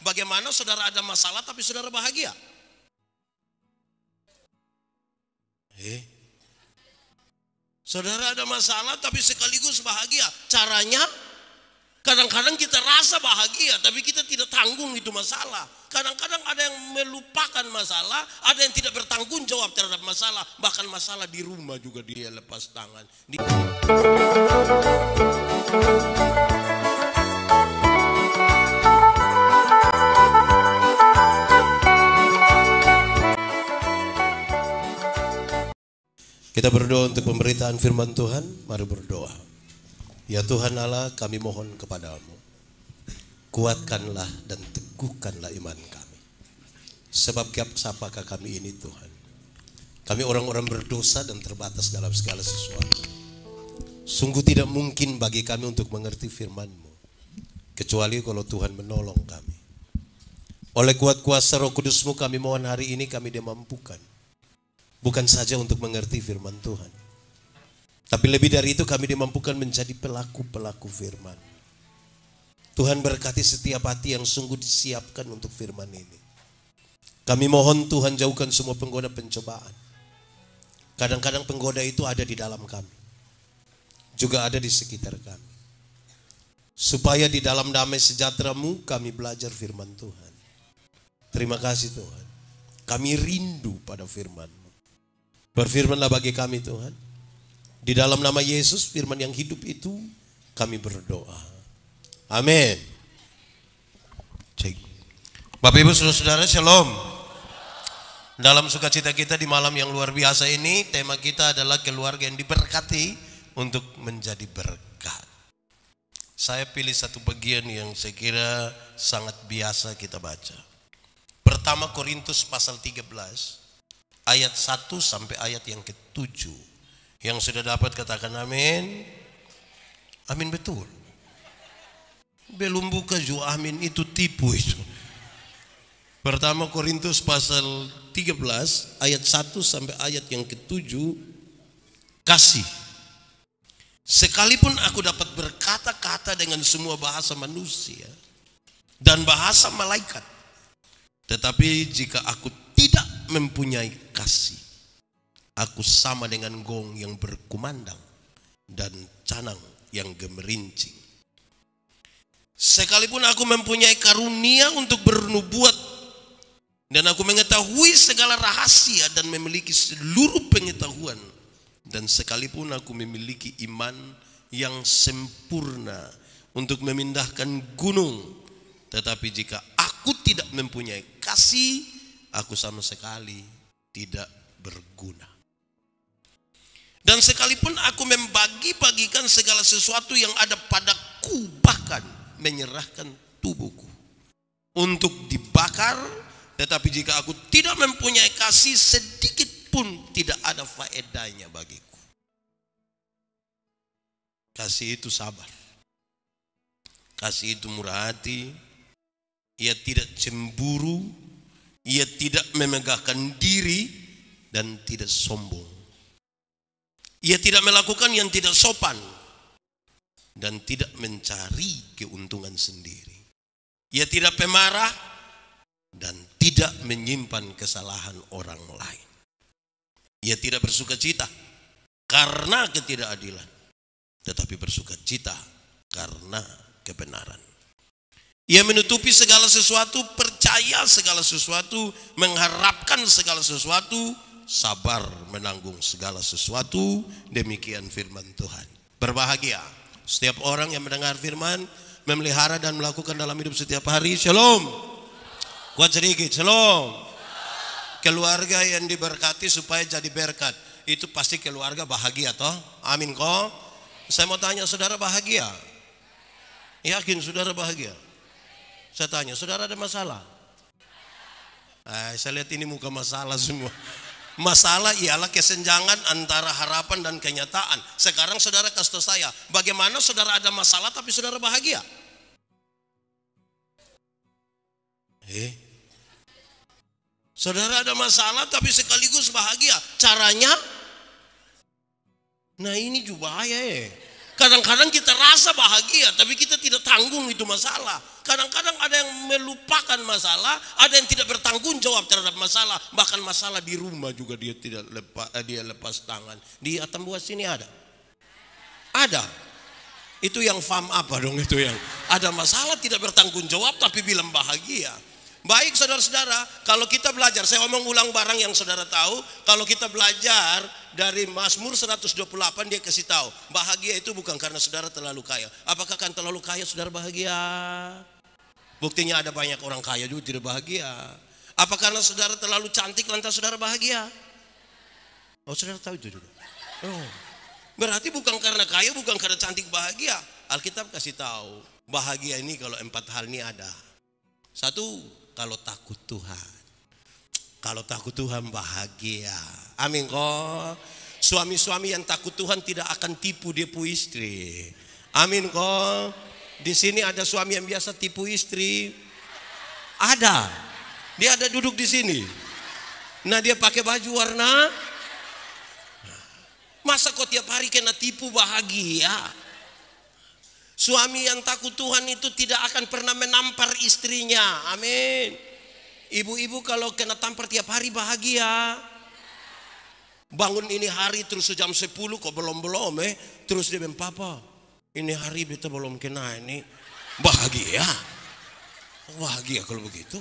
Bagaimana saudara ada masalah tapi saudara bahagia? Saudara ada masalah tapi sekaligus bahagia. Caranya kadang-kadang kita rasa bahagia tapi kita tidak tanggung itu masalah. Kadang-kadang ada yang melupakan masalah, ada yang tidak bertanggung jawab terhadap masalah. Bahkan masalah di rumah juga dia lepas tangan. Kita berdoa untuk pemberitaan firman Tuhan. Mari berdoa. Ya Tuhan Allah, kami mohon kepadamu, kuatkanlah dan teguhkanlah iman kami. Sebab siapakah kami ini Tuhan? Kami orang-orang berdosa dan terbatas dalam segala sesuatu. Sungguh tidak mungkin bagi kami untuk mengerti firman-Mu, kecuali kalau Tuhan menolong kami. Oleh kuat kuasa Roh Kudus-Mu kami mohon hari ini kami dimampukan. Bukan saja untuk mengerti firman Tuhan, tapi lebih dari itu kami dimampukan menjadi pelaku-pelaku firman. Tuhan berkati setiap hati yang sungguh disiapkan untuk firman ini. Kami mohon Tuhan jauhkan semua penggoda pencobaan. Kadang-kadang penggoda itu ada di dalam kami, juga ada di sekitar kami. Supaya di dalam damai sejahtera-Mu kami belajar firman Tuhan. Terima kasih Tuhan. Kami rindu pada firman-Mu. Berfirmanlah bagi kami Tuhan. Di dalam nama Yesus, firman yang hidup itu, kami berdoa. Amin. Cek. Bapak Ibu Saudara-saudara, Shalom. Dalam sukacita kita di malam yang luar biasa ini, tema kita adalah keluarga yang diberkati untuk menjadi berkat. Saya pilih satu bagian yang saya kira sangat biasa kita baca. Pertama Korintus pasal 13. Ayat 1 sampai ayat yang ke-7. Yang sudah dapat katakan amin. Amin betul. Belum buka juga amin, itu tipu itu. Pertama Korintus pasal 13 ayat 1 sampai ayat yang ke-7. Kasih. Sekalipun aku dapat berkata-kata dengan semua bahasa manusia dan bahasa malaikat, tetapi jika aku tidak mempunyai kasih, aku sama dengan gong yang berkumandang dan canang yang gemerincing. Sekalipun aku mempunyai karunia untuk bernubuat dan aku mengetahui segala rahasia dan memiliki seluruh pengetahuan, dan sekalipun aku memiliki iman yang sempurna untuk memindahkan gunung, tetapi jika aku tidak mempunyai kasih, aku sama sekali tidak berguna. Dan sekalipun aku membagi-bagikan segala sesuatu yang ada padaku, bahkan menyerahkan tubuhku untuk dibakar, tetapi jika aku tidak mempunyai kasih, sedikit pun tidak ada faedahnya bagiku. Kasih itu sabar. Kasih itu murah hati. Ia tidak cemburu. Ia tidak memegahkan diri dan tidak sombong. Ia tidak melakukan yang tidak sopan dan tidak mencari keuntungan sendiri. Ia tidak pemarah dan tidak menyimpan kesalahan orang lain. Ia tidak bersukacita karena ketidakadilan, tetapi bersukacita karena kebenaran. Ia menutupi segala sesuatu, percaya segala sesuatu, mengharapkan segala sesuatu, sabar menanggung segala sesuatu. Demikian firman Tuhan. Berbahagia setiap orang yang mendengar firman, memelihara dan melakukan dalam hidup setiap hari. Shalom. Kuat sedikit, shalom. Keluarga yang diberkati supaya jadi berkat, itu pasti keluarga bahagia toh? Amin kok. Saya mau tanya, saudara bahagia? Yakin saudara bahagia? Saya tanya, saudara ada masalah? Saya lihat ini muka masalah semua. Masalah ialah kesenjangan antara harapan dan kenyataan. Sekarang saudara kasih tahu saya, bagaimana saudara ada masalah tapi saudara bahagia? Saudara ada masalah tapi sekaligus bahagia. Caranya? Nah ini juga bahaya . Kadang-kadang kita rasa bahagia, tapi kita tidak tanggung itu masalah. Kadang-kadang ada yang melupakan masalah, ada yang tidak bertanggung jawab terhadap masalah. Bahkan masalah di rumah juga dia tidak lepas tangan. Di Atambua sini ada. Ada. Itu yang fam apa dong itu yang ada masalah tidak bertanggung jawab tapi bilang bahagia. Baik saudara-saudara, kalau kita belajar, saya omong ulang barang yang saudara tahu, kalau kita belajar dari Mazmur 128 dia kasih tahu, bahagia itu bukan karena saudara terlalu kaya. Apakah kan terlalu kaya saudara bahagia? Buktinya ada banyak orang kaya juga tidak bahagia. Apa karena saudara terlalu cantik lantas saudara bahagia? Oh saudara tahu itu juga. Oh, berarti bukan karena kaya, bukan karena cantik bahagia. Alkitab kasih tahu, bahagia ini kalau 4 hal ini ada. 1, kalau takut Tuhan. Kalau takut Tuhan bahagia. Amin kok. Suami-suami yang takut Tuhan tidak akan tipu dia pu istri. Amin kok. Di sini ada suami yang biasa tipu istri. Ada. Dia ada duduk di sini. Nah dia pakai baju warna. Masa kok tiap hari kena tipu bahagia? Suami yang takut Tuhan itu tidak akan pernah menampar istrinya. Amin. Ibu-ibu kalau kena tampar tiap hari bahagia. Bangun ini hari terus jam 10 kok belum terus dia bilang, "Papa, ini hari beta belum kena ini." Bahagia. Bahagia kalau begitu.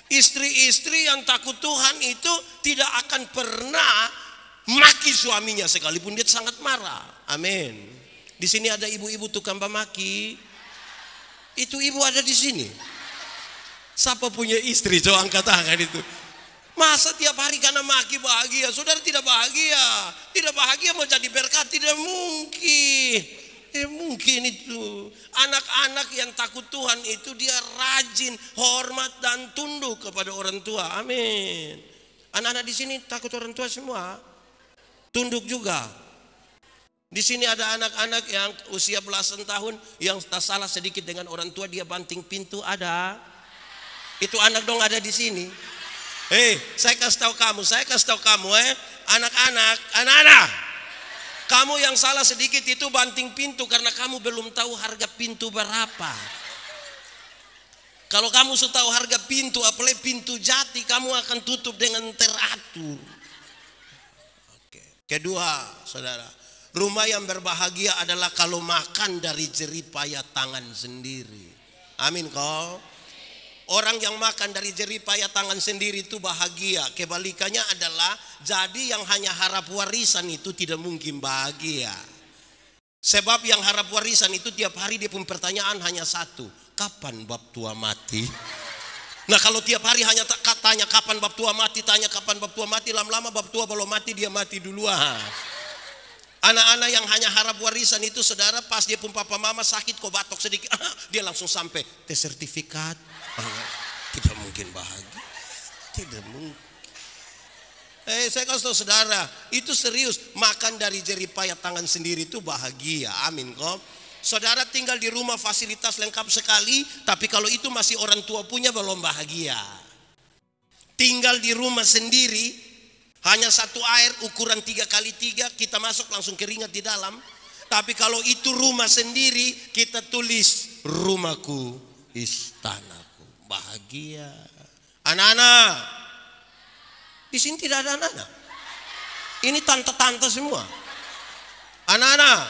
Istri-istri yang takut Tuhan itu tidak akan pernah maki suaminya sekalipun dia sangat marah. Amin. Di sini ada ibu-ibu tukang pemaki. Itu ibu ada di sini. Siapa punya istri? Coba angkat tangan itu. Masa tiap hari karena maki bahagia? Saudara tidak bahagia. Tidak bahagia mau jadi berkat, tidak mungkin. Mungkin itu. Anak-anak yang takut Tuhan itu dia rajin, hormat dan tunduk kepada orang tua. Amin. Anak-anak di sini takut orang tua semua. Tunduk juga. Di sini ada anak-anak yang usia belasan tahun yang tak salah sedikit dengan orang tua dia banting pintu, ada. Itu anak dong ada di sini. Saya kasih tahu kamu, anak-anak, kamu yang salah sedikit itu banting pintu karena kamu belum tahu harga pintu berapa. Kalau kamu sudah tahu harga pintu, apalagi pintu jati, kamu akan tutup dengan teratur. Oke. Kedua, saudara, rumah yang berbahagia adalah kalau makan dari jeripaya tangan sendiri. Amin kau. Orang yang makan dari jeripaya tangan sendiri itu bahagia. Kebalikannya adalah jadi yang hanya harap warisan itu tidak mungkin bahagia. Sebab yang harap warisan itu tiap hari dia punya pertanyaan hanya satu. Kapan bab tua mati? Nah kalau tiap hari hanya tanya kapan bab tua mati, tanya kapan bab tua mati, lama-lama bab tua belum mati dia mati duluan. Anak-anak yang hanya harap warisan itu saudara pas dia pun papa mama sakit kok batok sedikit dia langsung sampai tes sertifikat. Tidak mungkin bahagia. Tidak mungkin. Saya kasih tahu saudara, itu serius, makan dari jeripaya tangan sendiri itu bahagia. Amin kok. Saudara tinggal di rumah fasilitas lengkap sekali, tapi kalau itu masih orang tua punya belum bahagia. Tinggal di rumah sendiri, hanya satu air ukuran 3x3, kita masuk langsung keringat di dalam. Tapi kalau itu rumah sendiri, kita tulis rumahku, istanaku, bahagia. Anak-anak, di sini tidak ada anak-anak. Ini tante-tante semua. Anak-anak,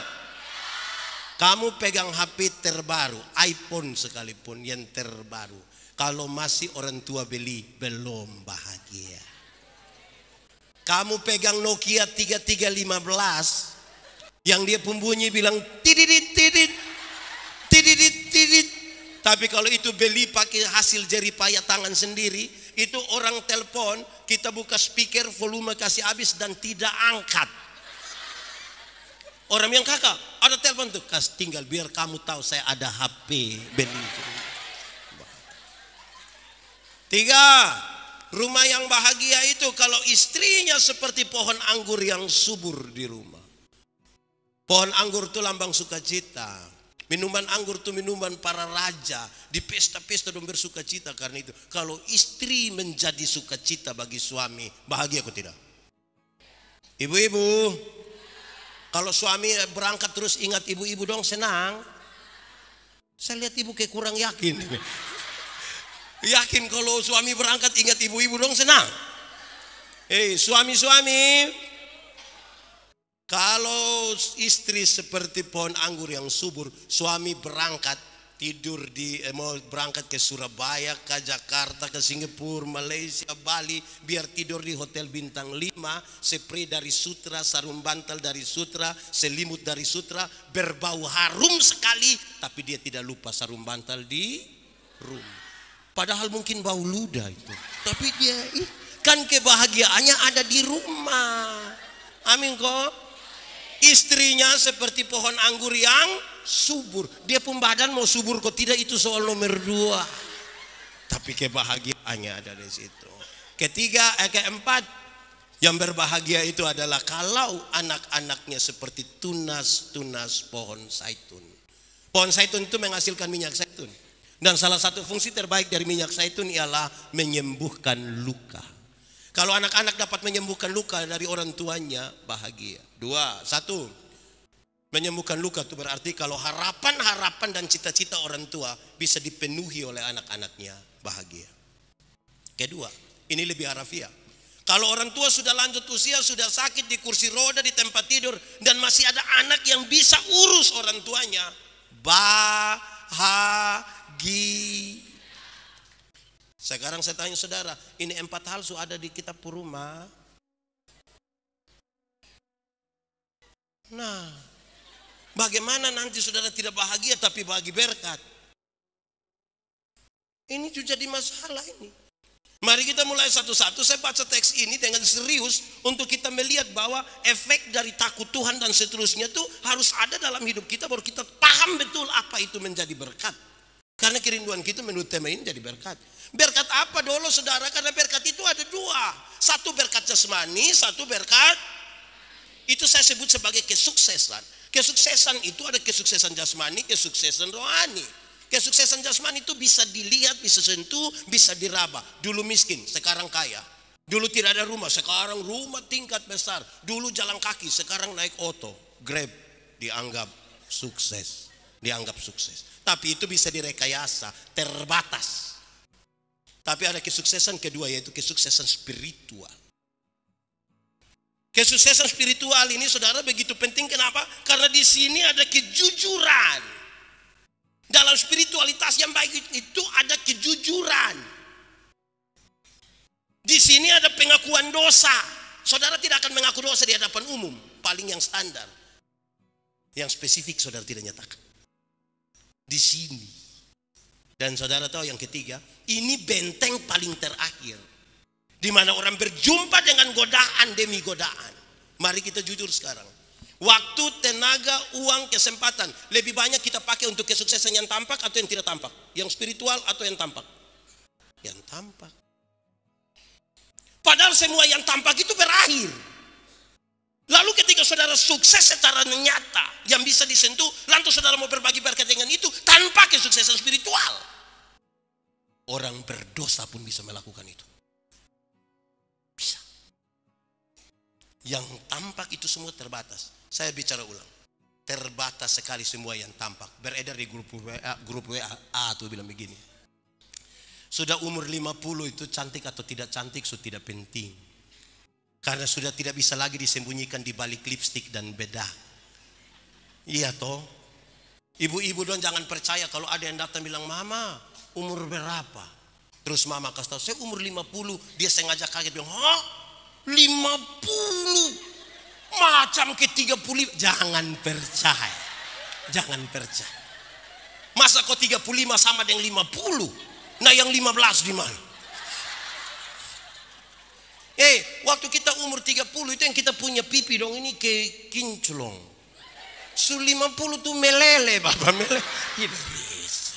kamu pegang HP terbaru, iPhone sekalipun yang terbaru. Kalau masih orang tua beli, belum bahagia. Kamu pegang Nokia 3315 yang dia pembunyi bilang tididit tidit tididit tidit. Tapi kalau itu beli pakai hasil jeripaya tangan sendiri, itu orang telepon, kita buka speaker, volume kasih habis dan tidak angkat. Orang yang kakak, ada telepon tuh, kas tinggal biar kamu tahu saya ada HP beli. 3, rumah yang bahagia itu kalau istrinya seperti pohon anggur yang subur di rumah. Pohon anggur itu lambang sukacita. Minuman anggur itu minuman para raja. Di pesta-pesta dong bersukacita karena itu. Kalau istri menjadi sukacita bagi suami, bahagia atau tidak? Ibu-ibu, Kalau suami berangkat terus ingat ibu-ibu dong, senang. Saya lihat ibu kayak kurang yakin. Yakin kalau suami berangkat ingat ibu-ibu dong, senang. Suami-suami, kalau istri seperti pohon anggur yang subur, suami berangkat tidur mau berangkat ke Surabaya, ke Jakarta, ke Singapura, Malaysia, Bali, biar tidur di hotel bintang 5, spray dari Sutra, sarung bantal dari Sutra, selimut dari Sutra, berbau harum sekali, tapi dia tidak lupa sarung bantal di rumah. Padahal mungkin bau ludah itu, tapi dia kan kebahagiaannya ada di rumah. Amin kok. Istrinya seperti pohon anggur yang subur. Dia pun badan mau subur kok tidak, itu soal nomor 2. Tapi kebahagiaannya ada di situ. Keempat, yang berbahagia itu adalah kalau anak-anaknya seperti tunas-tunas pohon zaitun. Pohon zaitun itu menghasilkan minyak zaitun. Dan salah satu fungsi terbaik dari minyak zaitun ialah menyembuhkan luka. Kalau anak-anak dapat menyembuhkan luka dari orang tuanya, bahagia. 1, menyembuhkan luka itu berarti kalau harapan-harapan dan cita-cita orang tua bisa dipenuhi oleh anak-anaknya, bahagia. Kedua, ini lebih harafiah. Kalau orang tua sudah lanjut usia, sudah sakit di kursi roda, di tempat tidur, dan masih ada anak yang bisa urus orang tuanya, bahagia. Sekarang saya tanya saudara, ini 4 hal sudah ada di kitab Puruma. Nah, bagaimana nanti saudara tidak bahagia tapi bagi berkat? Ini juga jadi masalah ini. Mari kita mulai satu-satu. Saya baca teks ini dengan serius untuk kita melihat bahwa efek dari takut Tuhan dan seterusnya itu harus ada dalam hidup kita, baru kita paham betul apa itu menjadi berkat. Karena kerinduan kita menurut tema ini jadi berkat. Berkat apa dulu saudara? Karena berkat itu ada 2. Satu berkat jasmani, satu berkat, itu saya sebut sebagai kesuksesan. Kesuksesan itu ada kesuksesan jasmani, kesuksesan rohani. Kesuksesan jasmani itu bisa dilihat, bisa sentuh, bisa diraba. Dulu miskin, sekarang kaya. Dulu tidak ada rumah, sekarang rumah tingkat besar. Dulu jalan kaki, sekarang naik oto, Grab. Dianggap sukses. Tapi itu bisa direkayasa, terbatas. Tapi ada kesuksesan kedua, yaitu kesuksesan spiritual. Kesuksesan spiritual ini saudara begitu penting. Kenapa? Karena di sini ada kejujuran. Dalam spiritualitas yang baik itu ada kejujuran. Di sini ada pengakuan dosa. Saudara tidak akan mengaku dosa di hadapan umum, paling yang standar. Yang spesifik saudara tidak nyatakan. Di sini. Dan saudara tahu yang ketiga, ini benteng paling terakhir. Di mana orang berjumpa dengan godaan demi godaan. Mari kita jujur sekarang. Waktu, tenaga, uang, kesempatan lebih banyak kita pakai untuk kesuksesan yang tampak atau yang tidak tampak? Yang spiritual atau yang tampak? Yang tampak. Padahal semua yang tampak itu berakhir. Lalu ketika saudara sukses secara nyata yang bisa disentuh, lantas saudara mau berbagi berkat dengan itu tanpa kesuksesan spiritual. Orang berdosa pun bisa melakukan itu. Bisa. Yang tampak itu semua terbatas. Saya bicara ulang. Terbatas sekali semua yang tampak. Beredar di grup WA tuh bilang begini. Sudah umur 50 itu cantik atau tidak cantik sudah tidak penting. Karena sudah tidak bisa lagi disembunyikan di balik lipstik dan bedak. Iya toh. Ibu-ibu dong jangan percaya kalau ada yang datang bilang, "Mama, umur berapa?" Terus mama kasih tahu, "Saya umur 50." Dia sengaja kaget bilang, "Hah? 50? Macam ke 35." Jangan percaya. Jangan percaya. Masa kok 35 sama dengan 50? Nah yang 15 di mana? Waktu kita umur 30 itu yang kita punya pipi dong ini ke kinclong. 50 tuh meleleh, Bapak, meleleh. Tidak bisa.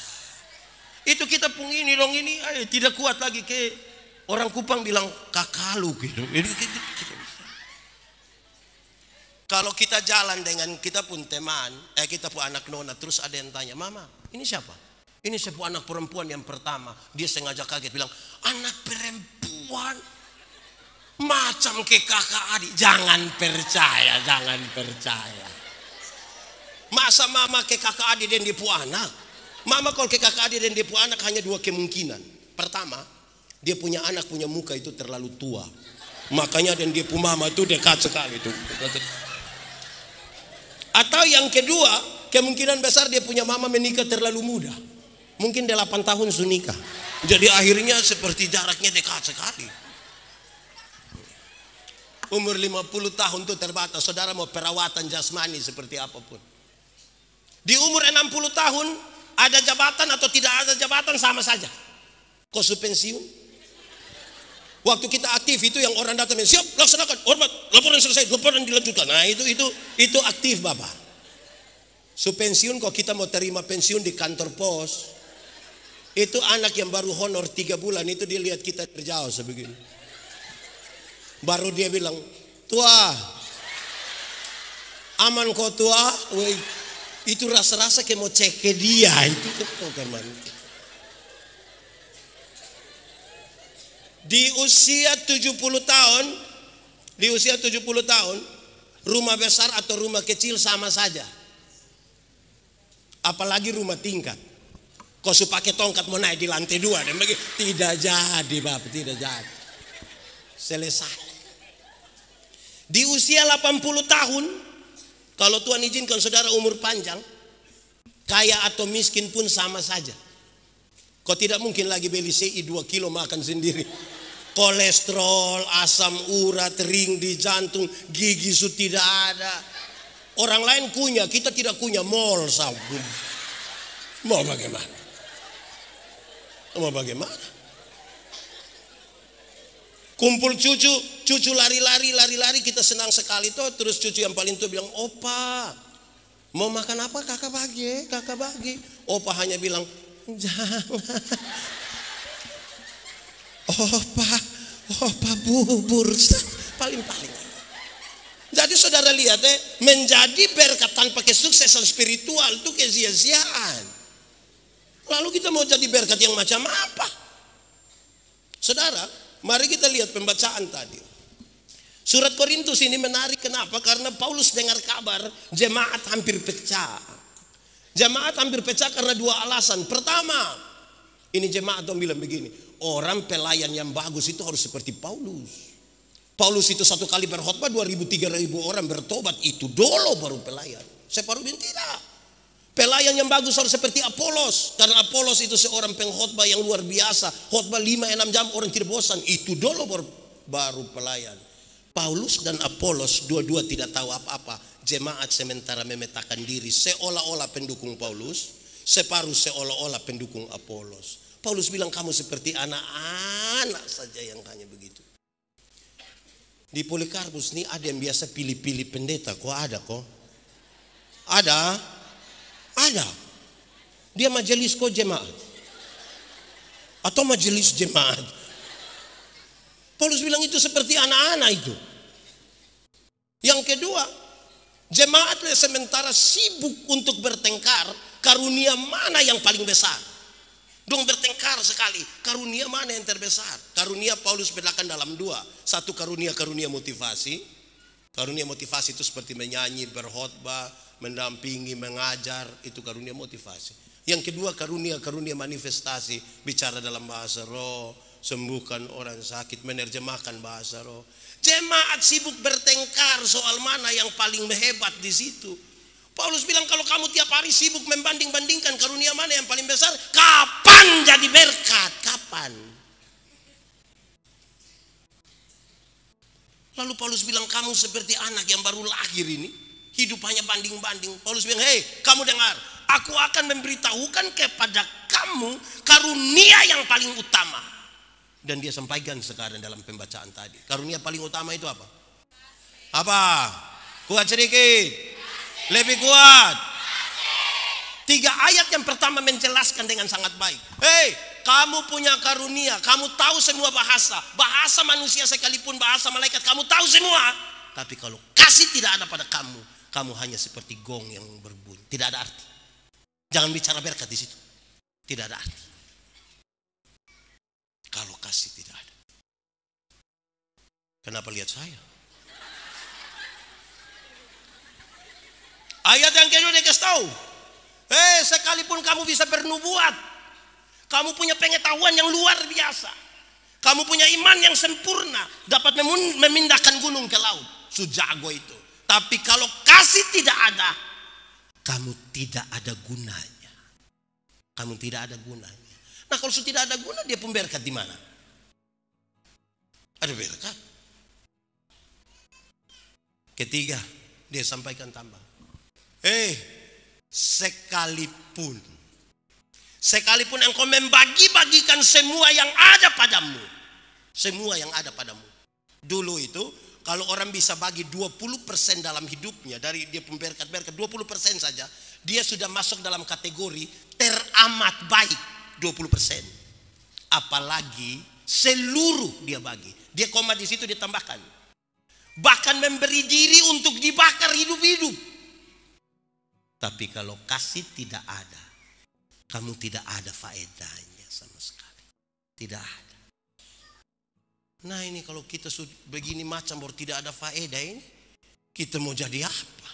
Itu kita pun ini dong ini tidak kuat lagi, ke orang Kupang bilang kakalu gitu. Kalau kita jalan dengan kita pun teman, kita pun anak nona, terus ada yang tanya, "Mama, ini siapa?" "Ini sebuah anak perempuan yang pertama." Dia sengaja kaget bilang, "Anak perempuan?" Macam ke kakak adik. Jangan percaya, jangan percaya. Masa mama ke kakak adik dan dia pu anak. Mama kalau ke kakak adik dan dia pu anak hanya dua kemungkinan. Pertama, dia punya anak punya muka itu terlalu tua. Makanya dan dia pu mama itu dekat sekali tuh. Atau yang kedua, kemungkinan besar dia punya mama menikah terlalu muda. Mungkin 8 tahun sudah nikah. Jadi akhirnya seperti jaraknya dekat sekali. Umur 50 tahun itu terbatas. Saudara mau perawatan jasmani seperti apapun. Di umur 60 tahun ada jabatan atau tidak ada jabatan sama saja. Kau su pensiun? Waktu kita aktif itu yang orang datang siap laksanakan hormat laporan selesai laporan dilanjutkan. Nah itu aktif Bapak. Su pensiun kok kita mau terima pensiun di kantor pos. Itu anak yang baru honor 3 bulan itu dia lihat kita terjauh sebegini. Baru dia bilang, tua, aman kok tua. Wih, itu rasa-rasa kayak mau cek ke dia. Itu bukan. Di usia 70 tahun, rumah besar atau rumah kecil sama saja. Apalagi rumah tingkat. Kau su pakai tongkat mau naik di lantai 2 dan begitu. Tidak jadi Bapak, tidak jadi. Selesai. Di usia 80 tahun, kalau Tuhan izinkan saudara umur panjang, kaya atau miskin pun sama saja. Kau tidak mungkin lagi beli CI 2 kilo makan sendiri. Kolesterol, asam urat, ring di jantung, gigi su tidak ada. Orang lain kunyah, kita tidak kunyah, mall sabun. Mau bagaimana? Mau bagaimana? Kumpul cucu lari-lari kita senang sekali tuh. Terus cucu yang paling tua bilang, opa mau makan apa kakak bagi. Opa hanya bilang jangan. Opa bubur paling. Jadi saudara lihat menjadi berkat tanpa kesuksesan spiritual itu kesia-siaan. Lalu kita mau jadi berkat yang macam apa? Saudara, mari kita lihat pembacaan tadi. Surat Korintus ini menarik, kenapa? Karena Paulus dengar kabar jemaat hampir pecah. Jemaat hampir pecah karena 2 alasan. Pertama, ini jemaat dong bilang begini, orang pelayan yang bagus itu harus seperti Paulus. Paulus itu 1 kali berkhotbah 2.000-3.000 orang bertobat, itu dulu baru pelayan. Separuh bin tidak. Pelayan yang bagus harus seperti Apolos. Karena Apolos itu seorang pengkhotbah yang luar biasa. Khotbah 5-6 jam orang tidak bosan. Itu dulu baru pelayan. Paulus dan Apolos dua-dua tidak tahu apa-apa. Jemaat sementara memetakan diri seolah-olah pendukung Paulus, separuh seolah-olah pendukung Apolos. Paulus bilang kamu seperti anak-anak saja yang hanya begitu. Di Polikarpus ini ada yang biasa pilih-pilih pendeta. Kok ada kok? Ada. Dia majelis kok jemaat atau majelis jemaat. Paulus bilang itu seperti anak-anak itu. Yang kedua, jemaat sementara sibuk untuk bertengkar karunia mana yang paling besar. Dong bertengkar sekali, karunia mana yang terbesar. Karunia Paulus bedakan dalam 2. Satu karunia motivasi. Karunia motivasi itu seperti menyanyi, berkhotbah, mendampingi, mengajar, itu karunia motivasi. Yang kedua karunia manifestasi, bicara dalam bahasa roh, sembuhkan orang sakit, menerjemahkan bahasa roh. Jemaat sibuk bertengkar soal mana yang paling hebat di situ. Paulus bilang kalau kamu tiap hari sibuk membanding-bandingkan karunia mana yang paling besar, kapan jadi berkat? Kapan? Lalu Paulus bilang kamu seperti anak yang baru lahir ini, hidup hanya banding-banding. Paulus bilang, hei kamu dengar, aku akan memberitahukan kepada kamu karunia yang paling utama. Dan dia sampaikan sekarang dalam pembacaan tadi. Karunia paling utama itu apa? Apa? Kuat sedikit. Lebih kuat. 3 ayat yang pertama menjelaskan dengan sangat baik. Hei, kamu punya karunia, kamu tahu semua bahasa. Bahasa manusia sekalipun bahasa malaikat kamu tahu semua. Tapi kalau kasih tidak ada pada kamu, kamu hanya seperti gong yang berbunyi. Tidak ada arti. Jangan bicara berkat di situ. Tidak ada arti. Kalau kasih tidak ada. Kenapa lihat saya? Ayat yang kedua dia kasih tahu, sekalipun kamu bisa bernubuat, kamu punya pengetahuan yang luar biasa, kamu punya iman yang sempurna, dapat memindahkan gunung ke laut, sujago itu. Tapi kalau kasih tidak ada, kamu tidak ada gunanya. Kamu tidak ada gunanya. Nah, kalau sudah tidak ada guna, dia pun berkat di mana? Ada berkat. Ketiga, dia sampaikan tambah. Sekalipun engkau membagi-bagikan semua yang ada padamu. Semua yang ada padamu. Dulu itu kalau orang bisa bagi 20% dalam hidupnya, dari dia berkat 20% saja, dia sudah masuk dalam kategori teramat baik 20%. Apalagi seluruh dia bagi. Dia koma di situ ditambahkan. Bahkan memberi diri untuk dibakar hidup-hidup. Tapi kalau kasih tidak ada, kamu tidak ada faedahnya sama sekali. Tidak ada. Nah, ini kalau kita begini macam baru tidak ada faedah ini, kita mau jadi apa?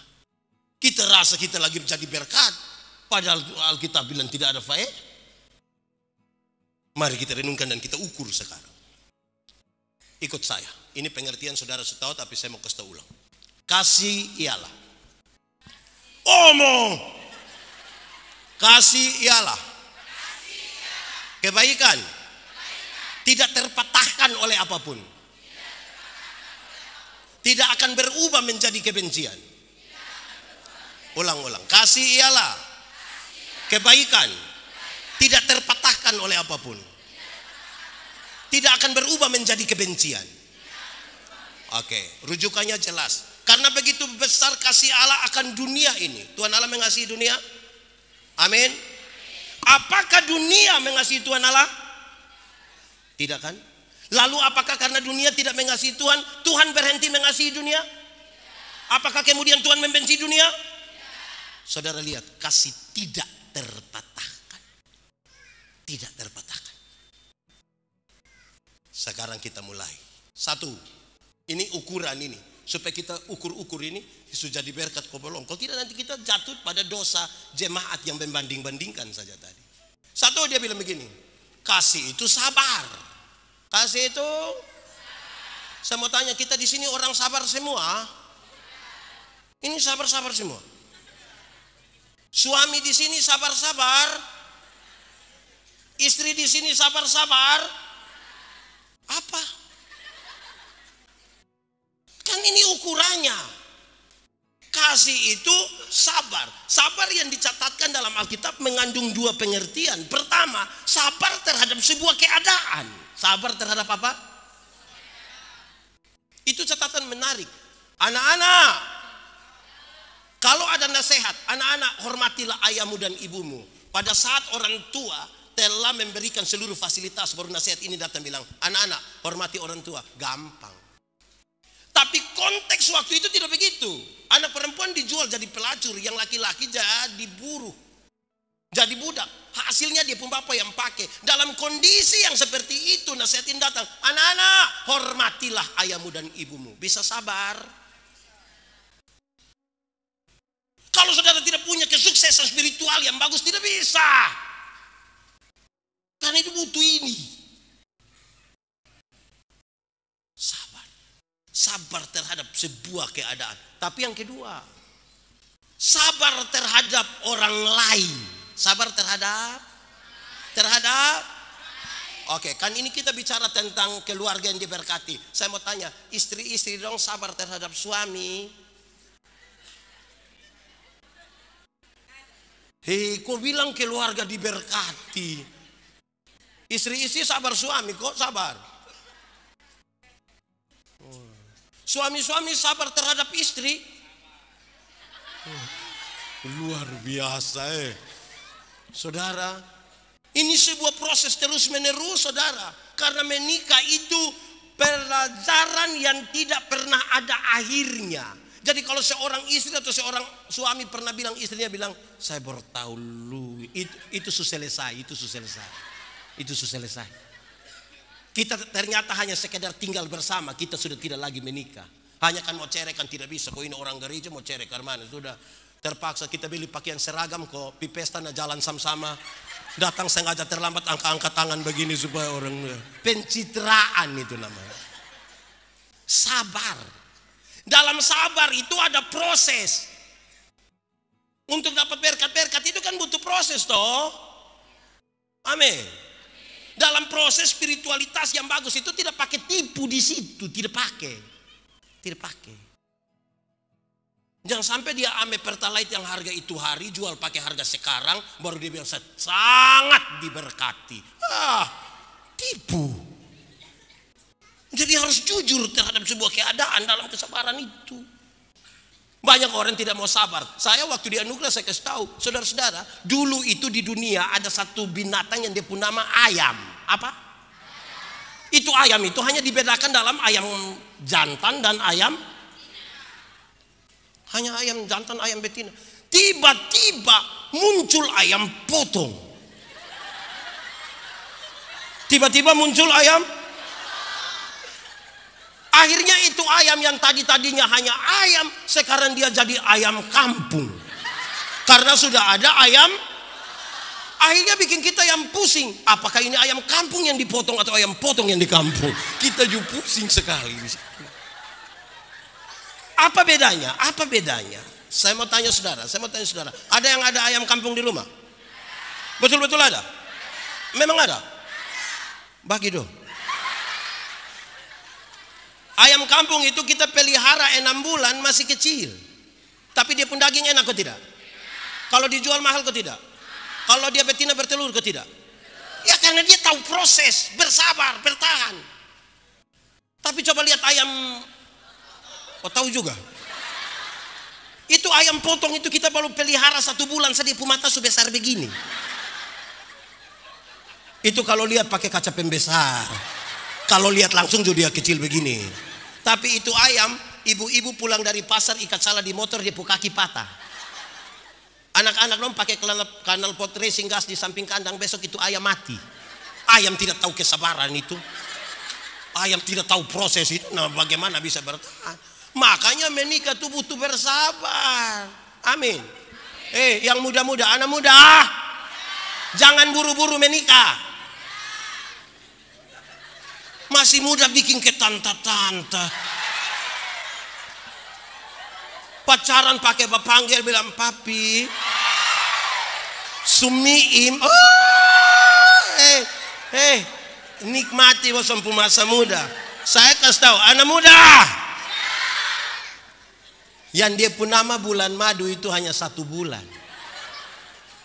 Kita rasa kita lagi menjadi berkat, padahal Alkitab bilang tidak ada faedah. Mari kita renungkan dan kita ukur sekarang. Ikut saya. Ini pengertian saudara sudah tahu, tapi saya mau kasih tahu ulang. Kasih ialah. Omong. Kasih ialah kebaikan. Tidak terpatahkan oleh apapun. Tidak akan berubah menjadi kebencian. Ulang-ulang. Kasih ialah kebaikan. Tidak terpatahkan oleh apapun. Tidak akan berubah menjadi kebencian. Oke, rujukannya jelas. Karena begitu besar kasih Allah akan dunia ini. Tuhan Allah mengasihi dunia. Amin. Apakah dunia mengasihi Tuhan Allah? Tidak kan? Lalu apakah karena dunia tidak mengasihi Tuhan, Tuhan berhenti mengasihi dunia? Apakah kemudian Tuhan membenci dunia? Saudara lihat, kasih tidak terpatahkan. Tidak terpatahkan. Sekarang kita mulai. Satu, ini ukuran ini. Supaya kita ukur-ukur ini sudah jadi berkat kobolong. Kalau tidak nanti kita jatuh pada dosa jemaat yang membanding-bandingkan saja tadi. Satu, dia bilang begini, kasih itu sabar. Kasih itu, saya mau tanya, kita di sini orang sabar semua? Ini sabar-sabar semua. Suami di sini sabar-sabar. Istri di sini sabar-sabar. Apa? Kan ini ukurannya. Kasih itu sabar. Sabar yang dicatatkan dalam Alkitab mengandung dua pengertian. Pertama, sabar terhadap sebuah keadaan. Sabar terhadap apa? Itu catatan menarik. Anak-anak, kalau ada nasihat, anak-anak hormatilah ayahmu dan ibumu. Pada saat orang tua telah memberikan seluruh fasilitas, baru nasihat ini datang bilang, anak-anak hormati orang tua. Gampang. Tapi konteks waktu itu tidak begitu. Anak perempuan dijual jadi pelacur, yang laki-laki jadi buruh, jadi budak. Hasilnya dia pun bapak yang pakai. Dalam kondisi yang seperti itu nasihatin datang, anak-anak hormatilah ayahmu dan ibumu. Bisa sabar. Kalau saudara tidak punya kesuksesan spiritual yang bagus, tidak bisa. Karena itu butuh ini. Sabar terhadap sebuah keadaan. Tapi yang kedua, sabar terhadap orang lain. Sabar terhadap Oke, kan ini kita bicara tentang keluarga yang diberkati. Saya mau tanya, istri-istri dong sabar terhadap suami. Kok bilang keluarga diberkati? Istri-istri sabar, suami kok sabar? Suami-suami sabar terhadap istri. Luar biasa Saudara, ini sebuah proses terus menerus saudara. Karena menikah itu pelajaran yang tidak pernah ada akhirnya. Jadi kalau seorang istri atau seorang suami pernah bilang, istrinya bilang, saya baru tahu lu, itu selesai. Kita ternyata hanya sekedar tinggal bersama, kita sudah tidak lagi menikah. Hanya kan mau cerai kan tidak bisa. Kok ini orang gereja mau cerai ke mana? Sudah terpaksa kita beli pakaian seragam kok. Pi pesta na jalan sama-sama. Datang sengaja terlambat angkat-angkat tangan begini supaya orang. Pencitraan itu namanya. Sabar. Dalam sabar itu ada proses. Untuk dapat berkat-berkat itu kan butuh proses toh. Amin. Dalam proses spiritualitas yang bagus itu tidak pakai tipu di situ, tidak pakai. Jangan sampai dia ame pertalite yang harga itu hari jual pakai harga sekarang baru dia bilang saya sangat diberkati. Tipu. Jadi harus jujur terhadap sebuah keadaan dalam kesabaran itu. Banyak orang tidak mau sabar. Saya waktu di anugerah saya kasih tahu, saudara-saudara, dulu itu di dunia ada satu binatang yang dia punya nama ayam. Apa? Itu ayam itu hanya dibedakan dalam ayam jantan dan ayam. Hanya ayam jantan, ayam betina. Tiba-tiba muncul ayam potong. Tiba-tiba muncul ayam. Akhirnya itu ayam yang tadinya hanya ayam, sekarang dia jadi ayam kampung. Karena sudah ada ayam. Akhirnya bikin kita yang pusing. Apakah ini ayam kampung yang dipotong atau ayam potong yang di kampung? Kita juga pusing sekali. Apa bedanya? Apa bedanya? Saya mau tanya saudara. Ada yang ada ayam kampung di rumah? Betul-betul ada? Memang ada? Bagi dong. Ayam kampung itu kita pelihara 6 bulan masih kecil. Tapi dia pun daging enak kok tidak? Kalau dijual mahal kok tidak? Kalau dia betina bertelur kok tidak? Ya karena dia tahu proses, bersabar, bertahan. Tapi coba lihat ayam, tahu juga. Itu ayam potong itu kita baru pelihara 1 bulan saja mata sebesar begini. Itu kalau lihat pakai kaca pembesar. Kalau lihat langsung juga dia kecil begini. Tapi itu ayam, ibu-ibu pulang dari pasar ikat salah di motor dia kaki patah. Anak-anak dong pakai kanal pot racing gas di samping kandang, besok itu ayam mati. Ayam tidak tahu kesabaran itu. Ayam tidak tahu proses itu. Nah, bagaimana bisa bertahan? Makanya menikah itu butuh bersabar. Amin. Yang muda-muda, anak muda, jangan buru-buru menikah. Masih muda bikin ke tante-tante. Pacaran pakai panggil bilang papi. Sumiim. Nikmati wasampu masa muda. Saya kasih tahu anak muda. Yang dia pun nama bulan madu itu hanya 1 bulan.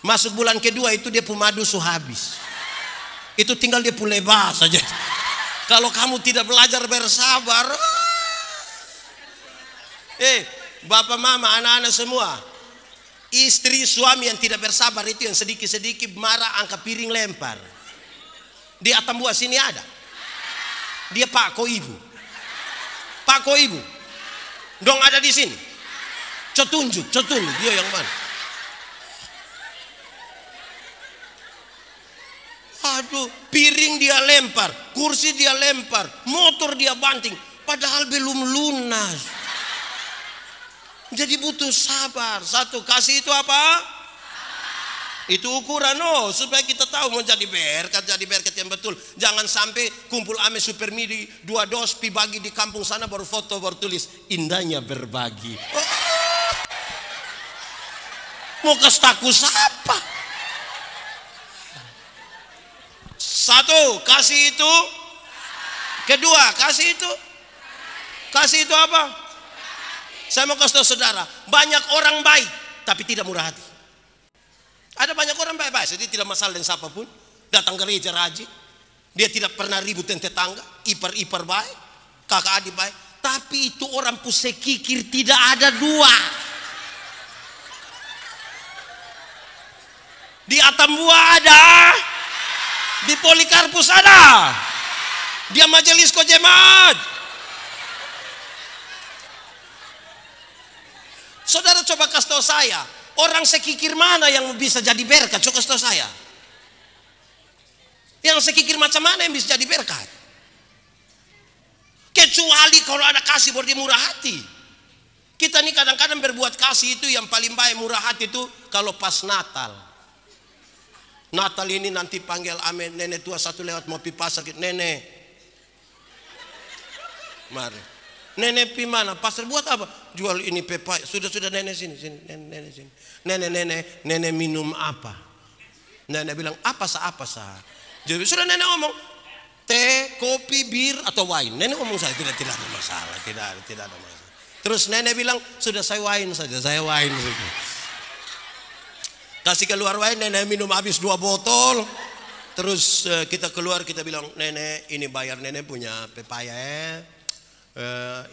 Masuk bulan kedua itu dia pun madu habis. Itu tinggal dia pun lebar saja. Kalau kamu tidak belajar bersabar, bapak mama, anak-anak semua, istri suami yang tidak bersabar itu yang sedikit-sedikit marah angkat piring lempar. Di Atambua sini ada. Dia Pak Ko Ibu. Dong ada di sini. Tunjuk dia yang mana? Aduh, piring dia lempar, kursi dia lempar, motor dia banting, padahal belum lunas. Jadi butuh sabar. 1, kasih itu apa? Itu ukuran supaya kita tahu mau jadi berkat yang betul. Jangan sampai kumpul ame super midi 2 dos pi bagi di kampung sana baru foto baru tulis indahnya berbagi. Mau kasih takus apa? 1, kasih itu. Kedua, kasih itu. Kasih itu apa? Saya mau kasih tahu saudara, banyak orang baik tapi tidak murah hati. Ada banyak orang baik-baik, jadi tidak masalah dengan siapapun. Datang ke gereja rajin, dia tidak pernah ribut dengan tetangga, ipar baik, kakak adik baik. Tapi itu orang pusekikir tidak ada 2. Di Atambua ada. Di Polikarpus ada. Dia majelis jemaat. Saudara coba kasih tahu saya, orang sekikir mana yang bisa jadi berkat? Coba kasih tahu saya. Yang sekikir macam mana yang bisa jadi berkat? sekali kalau ada kasih baru dia murah hati. Kita nih kadang-kadang berbuat kasih itu yang paling baik murah hati itu kalau pas Natal. Natal ini nanti panggil amin, nenek tua satu lewat mau pi pasar, nenek. Mari. Nenek pi mana? Pasar buat apa? Jual ini pepaya. Sudah nenek sini, nenek sini. Nenek minum apa? Nenek bilang apa sah. Jadi sudah nenek ngomong teh, kopi, bir atau wine. Nenek ngomong saya tidak ada masalah, tidak ada masalah. Terus nenek bilang sudah saya wine saja, saya wine. Kasih keluar wine, nenek minum habis 2 botol. Terus kita keluar, kita bilang nenek ini bayar nenek punya pepaya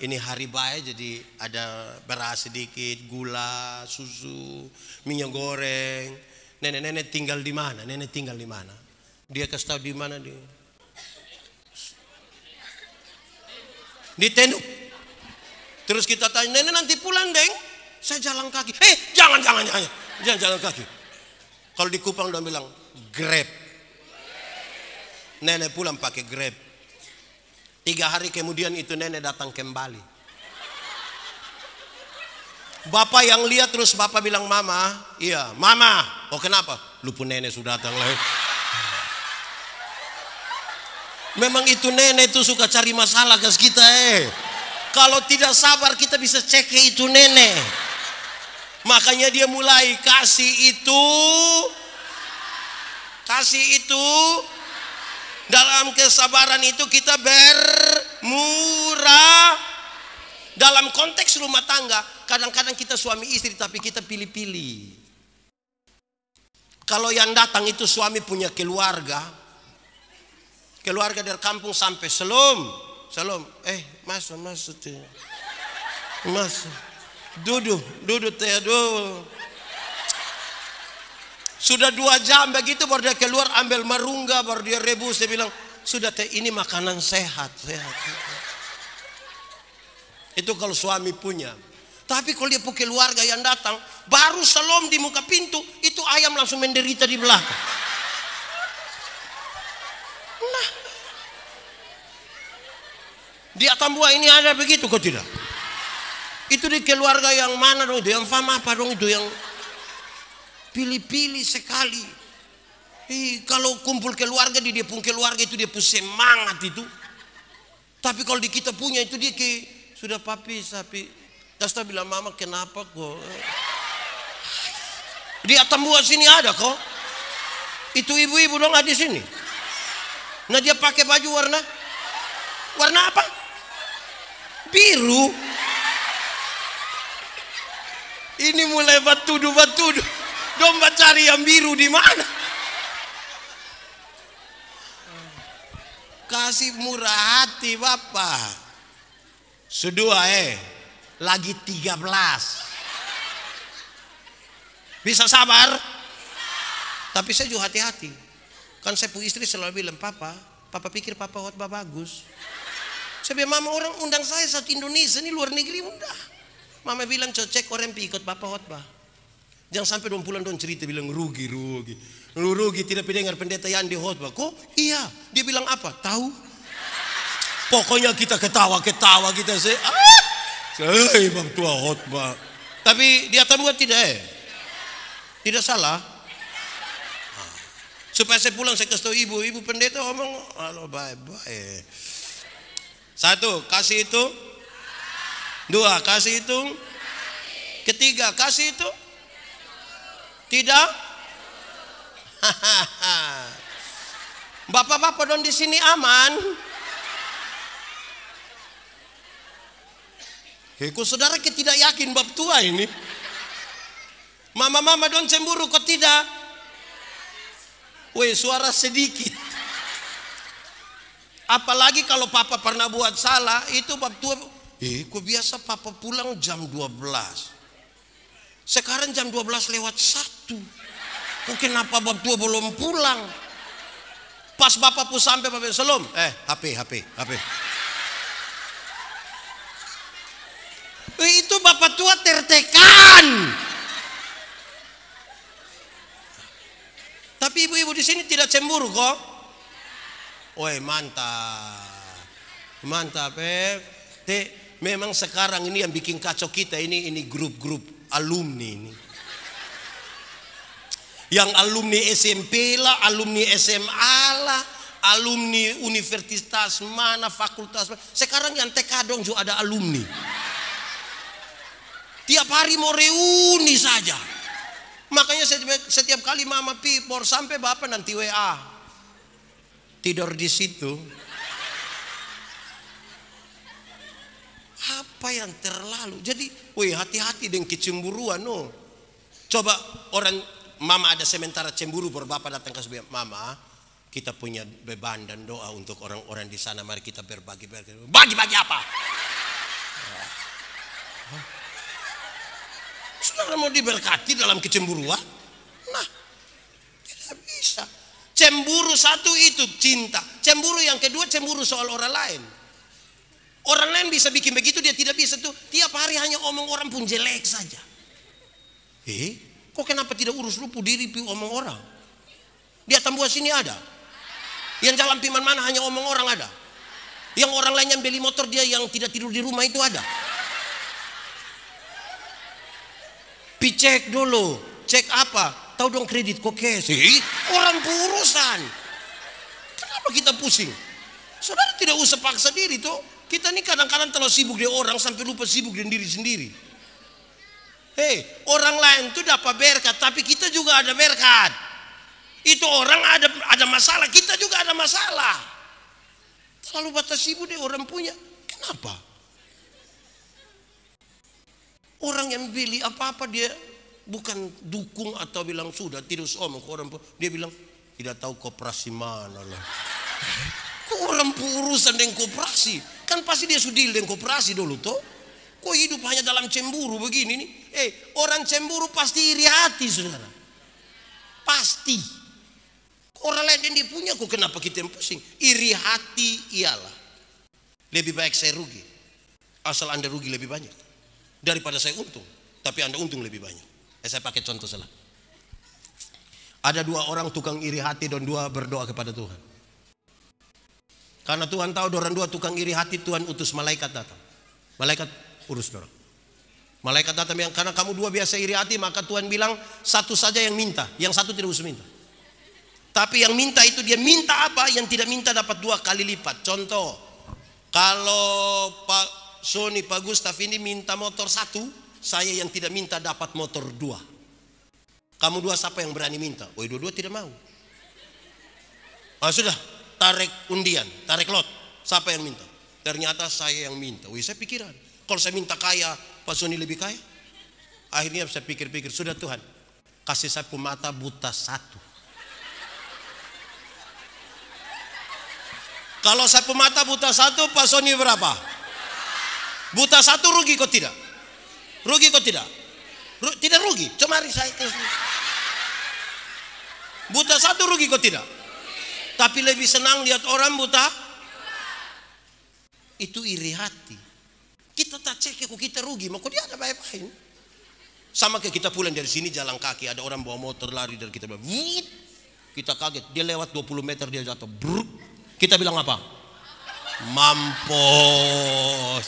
ini hari baik, jadi ada beras sedikit, gula, susu, minyak goreng. Nenek tinggal di mana? Nenek tinggal di mana? Dia kasih tahu di mana dia. Di Tenuk. Terus kita tanya, nenek nanti pulang deng? Saya jalan kaki. Jangan jalan kaki. Kalau di Kupang dia bilang Grab. Nenek pulang pakai Grab. 3 hari kemudian itu nenek datang kembali. Bapak yang lihat terus bapak bilang mama, iya mama. Oh kenapa? Lupa nenek sudah datang lagi. Memang itu nenek itu suka cari masalah ke kita. Kalau tidak sabar kita bisa cek itu nenek. Makanya dia mulai kasih itu dalam kesabaran itu kita bermurah. Dalam konteks rumah tangga kadang-kadang kita suami istri tapi kita pilih-pilih. Kalau yang datang itu suami punya keluarga dari kampung sampai Selom, masuk duduk teh, sudah 2 jam begitu baru dia keluar ambil marungga baru dia rebus, dia bilang sudah teh ini makanan sehat. Itu kalau suami punya. Tapi kalau dia punya keluarga yang datang baru Selom di muka pintu itu ayam langsung menderita di belakang. Nah, di Atambua ini ada begitu kok tidak? Itu di keluarga yang mana dong? Itu yang faham apa dong? Itu yang pilih-pilih sekali. Kalau kumpul keluarga dia pun keluarga itu dia pun semangat itu. Tapi kalau di kita punya itu dia sudah papi sapi. Kasta bilang mama kenapa kok? Di Atambua sini ada kok. Itu ibu-ibu dong ada di sini. Nah dia pakai baju warna apa? Biru. Ini mulai batudu. Domba cari yang biru di mana? Kasih murah hati bapak. Sedua lagi 13. Bisa sabar? Tapi saya juga hati-hati. Kan saya punya istri selalu bilang papa pikir papa khotbah bagus. Saya bilang mama orang undang saya satu Indonesia ini luar negeri undang. Mama bilang cek orang ikut papa khotbah. Jangan sampai 2 bulan cerita bilang rugi. Lu rugi tidak dengar pendeta yang di khotbah. Kok? Iya. Dia bilang apa? Tahu? Pokoknya kita ketawa kita sih. Bang tua khotbah. Tapi dia tahu tidak tidak salah. Supaya saya pulang saya kasih tahu ibu pendeta ngomong halo baik. 1 kasih itu. 2 kasih itu. 3 kasih itu. Tidak. Bapak-bapak dong di sini aman. Kok saudara kita tidak yakin bab tua ini. Mama-mama dong cemburu kok tidak. Suara sedikit. Apalagi kalau papa pernah buat salah itu bab tua. Kok biasa papa pulang jam 12. Sekarang jam 12 lewat 1. Kok kenapa bab tua belum pulang? Pas bapak pun sampai bapak Selom. HP. Itu bapak tua tertekan. Tapi ibu-ibu di sini tidak cemburu kok. Mantap. memang sekarang ini yang bikin kacau kita ini grup-grup alumni ini. Yang alumni SMP lah, alumni SMA lah, alumni universitas mana, fakultas mana. Sekarang yang TK dong juga ada alumni. Tiap hari mau reuni saja. Makanya setiap kali mama pipor sampai bapak nanti WA. Tidur di situ. Apa yang terlalu? Jadi, hati-hati dengan kecemburuan. No. Coba orang mama ada sementara cemburu, baru bapak datang ke sebelah mama. Kita punya beban dan doa untuk orang-orang di sana. Mari kita berbagi. Bagi-bagi apa? Saudara mau diberkati dalam kecemburuan? Nah, tidak bisa. Cemburu satu itu cinta. Cemburu yang kedua cemburu soal orang lain. Orang lain bisa bikin begitu, dia tidak bisa tuh. Tiap hari hanya omong orang pun jelek saja. Kok kenapa tidak urus lupu diri pi omong orang? Dia Tambua sini ada. Yang jalan pi mana hanya omong orang ada. Yang orang lain yang beli motor dia yang tidak tidur di rumah itu ada. Pi cek dulu, cek apa? Tahu dong kredit kok cash. Orang urusan. Kenapa kita pusing? Saudara tidak usah paksa diri tuh. Kita ini kadang-kadang terlalu sibuk dengan orang sampai lupa sibuk dengan diri sendiri. Orang lain tuh dapat berkat, tapi kita juga ada berkat. Itu orang ada masalah, kita juga ada masalah. Terlalu batas sibuk deh orang punya. Kenapa? Orang yang beli apa-apa dia bukan dukung atau bilang sudah tidak usah omong ke orang. Dia bilang tidak tahu koperasi mana lah. Kok orang urusan dengan koperasi? Kan pasti dia sudah dengan koperasi dulu toh. Kok hidup hanya dalam cemburu begini nih? Orang cemburu pasti iri hati saudara. Pasti. Orang lain yang dia punya kok kenapa kita yang pusing? Iri hati ialah lebih baik saya rugi. Asal Anda rugi lebih banyak daripada saya untung, tapi Anda untung lebih banyak. Saya pakai contoh salah. Ada dua orang tukang iri hati dan dua berdoa kepada Tuhan. Karena Tuhan tahu orang dua tukang iri hati, Tuhan utus malaikat datang. Malaikat urus dorang. Malaikat datang bilang, karena kamu dua biasa iri hati, maka Tuhan bilang satu saja yang minta, yang satu tidak usah minta. Tapi yang minta itu dia minta apa? Yang tidak minta dapat 2 kali lipat. Contoh, kalau Pak Sony, Pak Gustaf ini minta motor 1, saya yang tidak minta dapat motor 2. Kamu dua siapa yang berani minta? Dua-dua tidak mau. Sudah, tarik undian, tarik lot. Siapa yang minta? Ternyata saya yang minta. Saya pikiran, kalau saya minta kaya, Pak Sony lebih kaya. Akhirnya saya pikir-pikir, sudah Tuhan, kasih saya mata buta 1. Kalau saya mata buta 1, Pak Sony berapa? Buta 1 rugi kok tidak? Rugi kok tidak? Tidak rugi. Mari saya buta 1 rugi kok tidak? Tapi lebih senang lihat orang buta. Itu iri hati. Kita tak cek kok kita rugi, kok dia ada baik-baik. Sama kayak kita pulang dari sini jalan kaki, ada orang bawa motor lari dari kita. Kita kaget, dia lewat 20 meter dia jatuh. Bruk. Kita bilang apa? Mampus.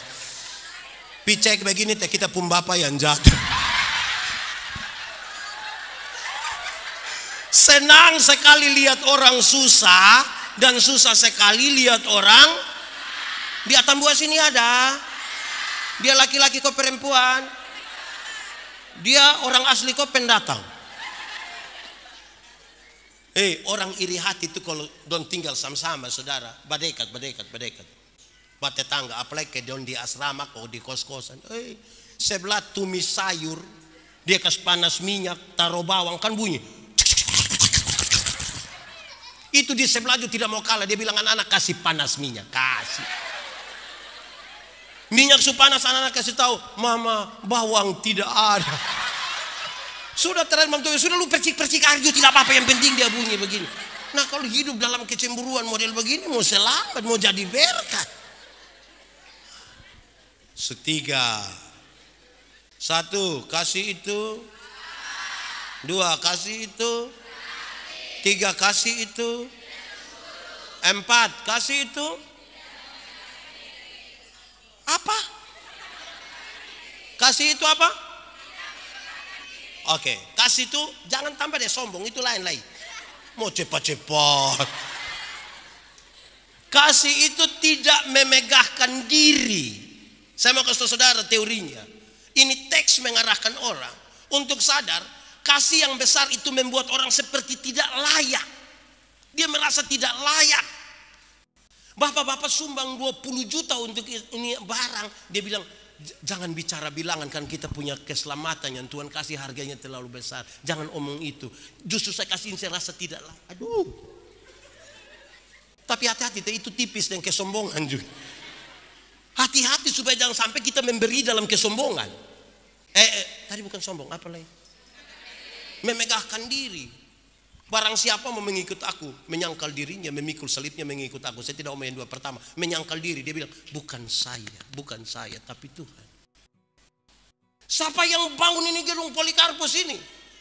Picek begini teh kita pun bapak yang jatuh. Senang sekali lihat orang susah dan susah sekali lihat orang. Di Tambua sini ada. Dia laki-laki kok perempuan. Dia orang asli kok pendatang. Orang iri hati itu kalau don tinggal sama-sama saudara, badekat. Bate tangga, apalagi ke don di asrama kok di kos-kosan. Sebelah tumis sayur, dia kasih panas minyak, taruh bawang kan bunyi. Itu di sebelah juga tidak mau kalah. Dia bilang anak-anak kasih panas minyak, kasih. Minyak su panas, anak-anak kasih tahu, mama bawang tidak ada. Sudah terakhir sudah lu percik-percik air juga tidak apa-apa, yang penting dia bunyi begini. Nah kalau hidup dalam kecemburuan model begini mau selamat, mau jadi berkat. 3. 1 kasih itu, 2 kasih itu, 3 kasih itu, 4 kasih itu. Apa? Kasih itu apa? Oke, kasih itu jangan tambah deh sombong, itu lain-lain. Mau cepat-cepat. Kasih itu tidak memegahkan diri. Saya mau kasih saudara teorinya. Ini teks mengarahkan orang untuk sadar kasih yang besar itu membuat orang seperti tidak layak. Dia merasa tidak layak. Bapak-bapak sumbang 20 juta untuk ini barang. Dia bilang, jangan bicara bilangan, kan kita punya keselamatan yang Tuhan kasih harganya terlalu besar. Jangan omong itu. Justru saya kasih saya rasa tidak layak. Aduh. Tapi hati-hati, itu tipis dan kesombongan juga. Hati-hati supaya jangan sampai kita memberi dalam kesombongan. Tadi bukan sombong, apa lagi? Memegahkan diri. Barang siapa mau mengikut aku, menyangkal dirinya, memikul salibnya mengikut aku. Saya tidak mau yang dua pertama, menyangkal diri. Dia bilang, bukan saya, tapi Tuhan. Siapa yang bangun ini gedung Polikarpus ini?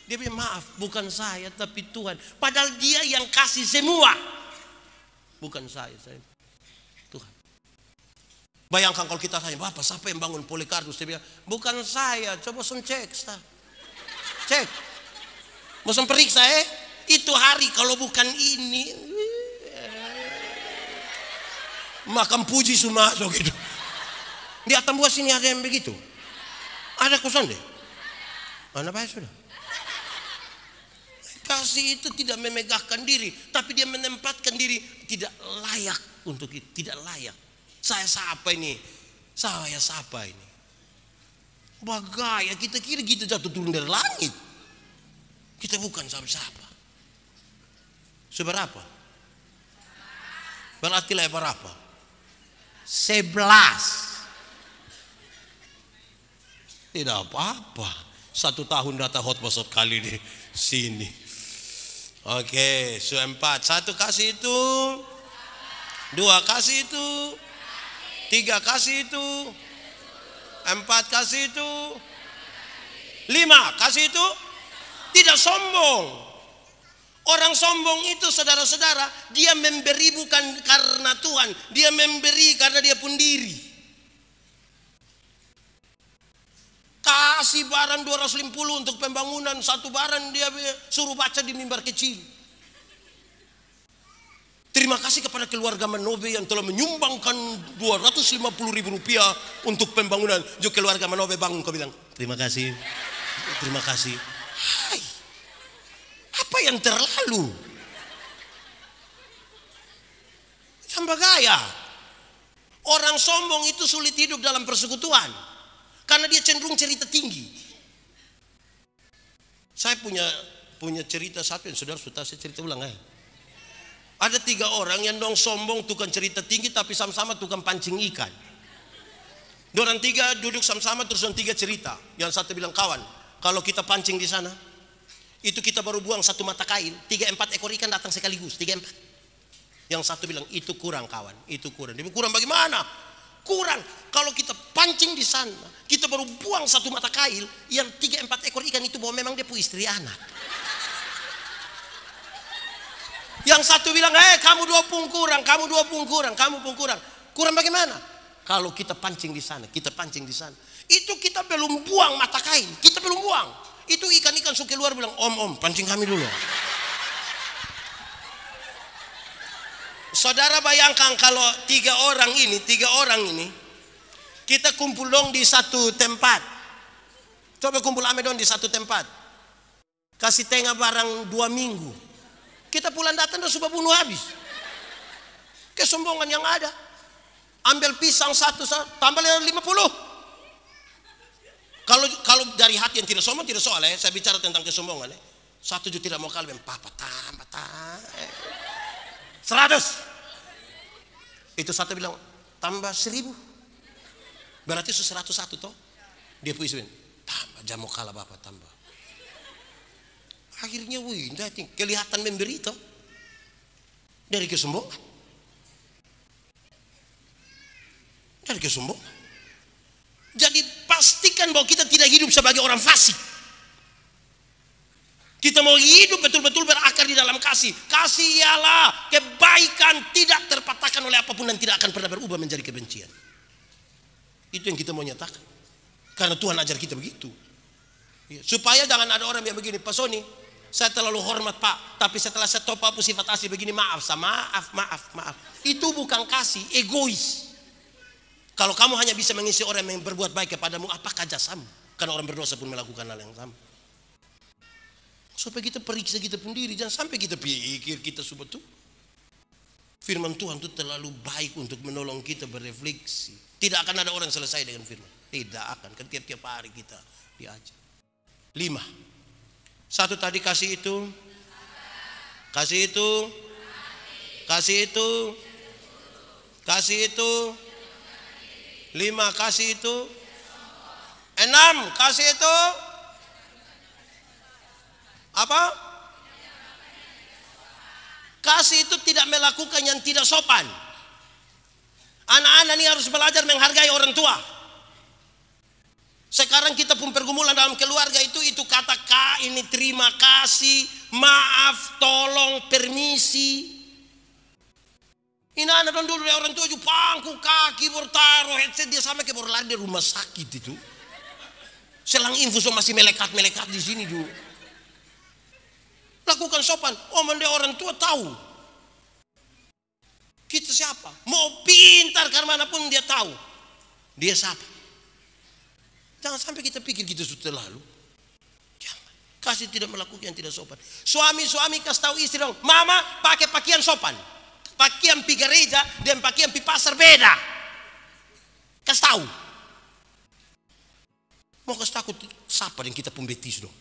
Dia bilang, maaf, bukan saya, tapi Tuhan. Padahal dia yang kasih semua. Bukan saya Tuhan. Bayangkan kalau kita tanya, Bapak siapa yang bangun Polikarpus? Dia bilang, bukan saya. Coba cek. Cek. Bosan periksa itu hari kalau bukan ini. Makan puji semua gitu. Di atas buah sini ada yang begitu. Ada kosan deh. Mana baik sudah. Kasih itu tidak memegahkan diri, tapi dia menempatkan diri tidak layak untuk itu, tidak layak. Saya siapa ini? Bagaya kita kira gitu jatuh turun dari langit. Kita bukan siapa-siapa. Seberapa? Berarti lebar apa? 11. Tidak apa-apa. 1 tahun data hot masuk kali di sini. Oke, 4. 1 kasih itu. 2 kasih itu. 3 kasih itu. 4 kasih itu. 5 kasih itu. Tidak sombong. Orang sombong itu saudara-saudara, dia memberi bukan karena Tuhan, dia memberi karena dia pun diri. Kasih barang 250 untuk pembangunan, 1 barang dia suruh baca di mimbar kecil. Terima kasih kepada keluarga Manobe yang telah menyumbangkan 250.000 rupiah untuk pembangunan. Juga keluarga Manobe bangun, kau bilang terima kasih. Terima kasih. Hai. Apa yang terlalu? Tambah gaya. Orang sombong itu sulit hidup dalam persekutuan karena dia cenderung cerita tinggi. Saya punya cerita satu yang saudara sudah saya cerita ulang ya. Ada 3 orang yang dong sombong tukang cerita tinggi tapi sama-sama tukang pancing ikan. Dorang 3 duduk sama-sama terus dorang 3 cerita. Yang satu bilang, kawan, kalau kita pancing di sana itu kita baru buang 1 mata kail, 3-4 ekor ikan datang sekaligus, 3-4. Yang satu bilang, itu kurang kawan, itu kurang. Dia bilang, kurang bagaimana? Kurang. Kalau kita pancing di sana, kita baru buang 1 mata kail, yang 3-4 ekor ikan itu bahwa memang dia punya istri anak. Yang satu bilang, kamu 2 pun kurang, kamu 2 pun kurang, kamu pun kurang. Kurang bagaimana? Kalau kita pancing di sana, itu kita belum buang mata kail, kita belum buang. Itu ikan-ikan suka keluar bilang, om, pancing kami dulu. Saudara bayangkan kalau 3 orang ini, kita kumpul dong di satu tempat. Coba kumpul ame dong di satu tempat. Kasih tengah barang 2 minggu. Kita pulang datang dan sudah bunuh habis. Kesombongan yang ada. Ambil pisang 1, tambah 50. Kalau dari hati yang tidak sombong, tidak soal saya bicara tentang kesombongan 1 juta tidak mau kalah, papa tambah 100. Itu satu bilang tambah 1000. Berarti 101 toh. Dia puisi tambah jamu kalah bapak tambah. Akhirnya kelihatan memberi toh. Dari kesombongan. Jadi pastikan bahwa kita tidak hidup sebagai orang fasik. Kita mau hidup betul-betul berakar di dalam kasih. Kasih ialah kebaikan tidak terpatahkan oleh apapun dan tidak akan pernah berubah menjadi kebencian. Itu yang kita mau nyatakan. Karena Tuhan ajar kita begitu. Supaya jangan ada orang yang begini, Pak Soni, saya terlalu hormat Pak, tapi setelah saya top up sifat asli begini, maaf. Itu bukan kasih, egois. Kalau kamu hanya bisa mengisi orang yang berbuat baik kepadamu, apakah jasamu? Karena orang berdosa pun melakukan hal yang sama. Supaya kita periksa kita pun diri, jangan sampai kita pikir kita betul. Firman Tuhan itu terlalu baik untuk menolong kita berefleksi. Tidak akan ada orang selesai dengan firman. Tidak akan, kan tiap-tiap hari kita diajar. 5. 1 tadi kasih itu. Kasih itu. Kasih itu. Kasih itu. 5 kasih itu. 6 kasih itu. Apa? Kasih itu tidak melakukan yang tidak sopan. Anak-anak ini harus belajar menghargai orang tua. Sekarang kita pun pergumulan dalam keluarga itu kata ini terima kasih, maaf, tolong, permisi. Ini anak dan dulu orang tua juga pangku kaki bertaruh headset dia sama kayak berlari di rumah sakit itu. Selang infus masih melekat di sini dulu. Lakukan sopan. Oh, mende orang tua tahu kita siapa. Mau pintar karena manapun dia tahu dia siapa. Jangan sampai kita pikir kita sudah lalu. Jangan. Kasih tidak melakukan yang tidak sopan. Suami kasih tahu istri dong, mama pakai pakaian sopan. Pakaian pi gereja dan pakaian pi pasar beda. Kasih tahu. Mau kasih takut siapa yang kita pembetis dong.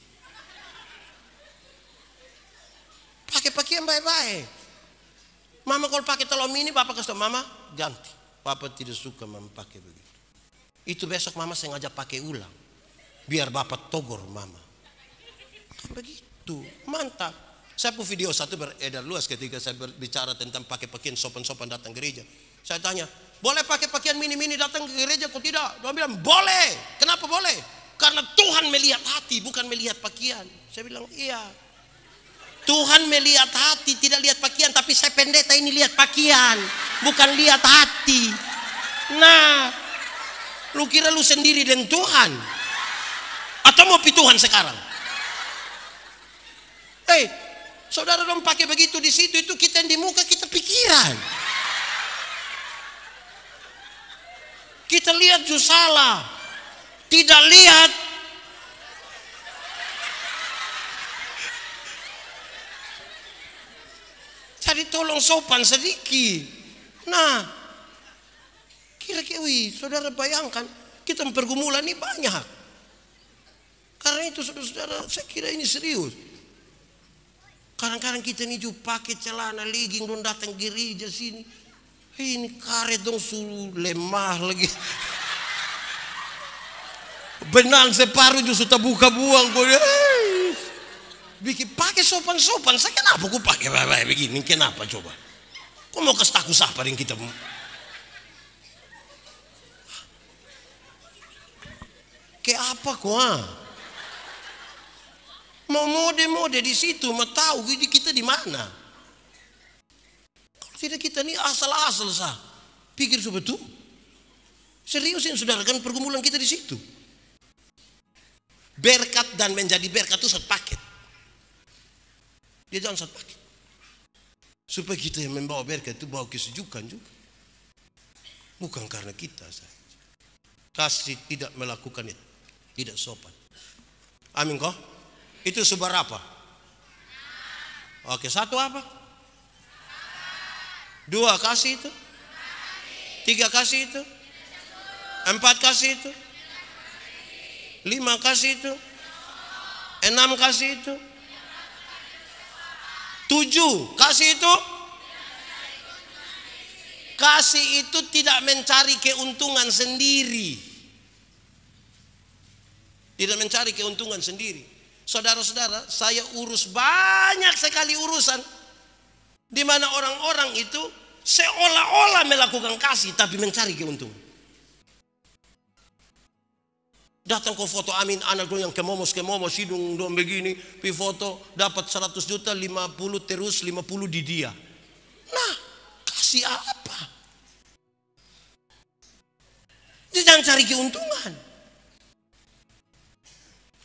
Pakai pakaian baik-baik. Mama kalau pakai telur mini, papa kasih tahu, mama ganti. Papa tidak suka mama pakai begitu. Itu besok mama sengaja pakai ulang. Biar bapak togor mama. Kan begitu, mantap. Saya pun video satu beredar luas ketika saya berbicara tentang pakai pakaian sopan-sopan datang gereja. Saya tanya, boleh pakai pakaian mini-mini datang ke gereja kok tidak? Dia bilang, boleh. Kenapa boleh? Karena Tuhan melihat hati, bukan melihat pakaian. Saya bilang, iya. Tuhan melihat hati, tidak lihat pakaian. Tapi saya pendeta ini lihat pakaian, bukan lihat hati. Nah, lu kira lu sendiri dengan Tuhan? Atau mau pi Tuhan sekarang? Saudara dong pakai begitu di situ, itu kita yang di muka kita pikiran. Kita lihat justru salah. Tidak lihat. Jadi tolong sopan sedikit. Nah, kira-kira saudara bayangkan kita pergumulan ini banyak. Karena itu saudara, saya kira ini serius. Kadang-kadang kita ini juga pakai celana legging dong datang gereja sini. Ini karet dong suruh lemah lagi. Benang separuh juga sudah buka buang. Bikin pakai sopan-sopan. Saya kenapa aku pakai begini? Kenapa coba? Kok mau kasih takut siapa yang kita? Kayak apa kok? Mau mode-mode di situ, mau tahu kita di mana? Kalau tidak kita ini asal-asal sah. Pikir betul. Seriusin saudara, kan pergumulan kita di situ. Berkat dan menjadi berkat itu satu paket. Dia jangan satu paket. Supaya kita yang membawa berkat itu bawa kesejukan juga. Bukan karena kita saja. Kasih tidak melakukan itu. Tidak sopan. Amin kok? Itu sebar apa? Oke, 1 apa? 2 kasih itu? 3 kasih itu? 4 kasih itu? 5 kasih itu? 6 kasih itu? 7 kasih itu? Kasih itu tidak mencari keuntungan sendiri. Tidak mencari keuntungan sendiri. Saudara-saudara, saya urus banyak sekali urusan di mana orang-orang itu seolah-olah melakukan kasih tapi mencari keuntungan. Datang ke foto amin anak dong yang kemomos hidung dong begini, pi foto dapat 100 juta 50 terus 50 di dia. Nah, kasih apa? Jangan Jangan cari keuntungan.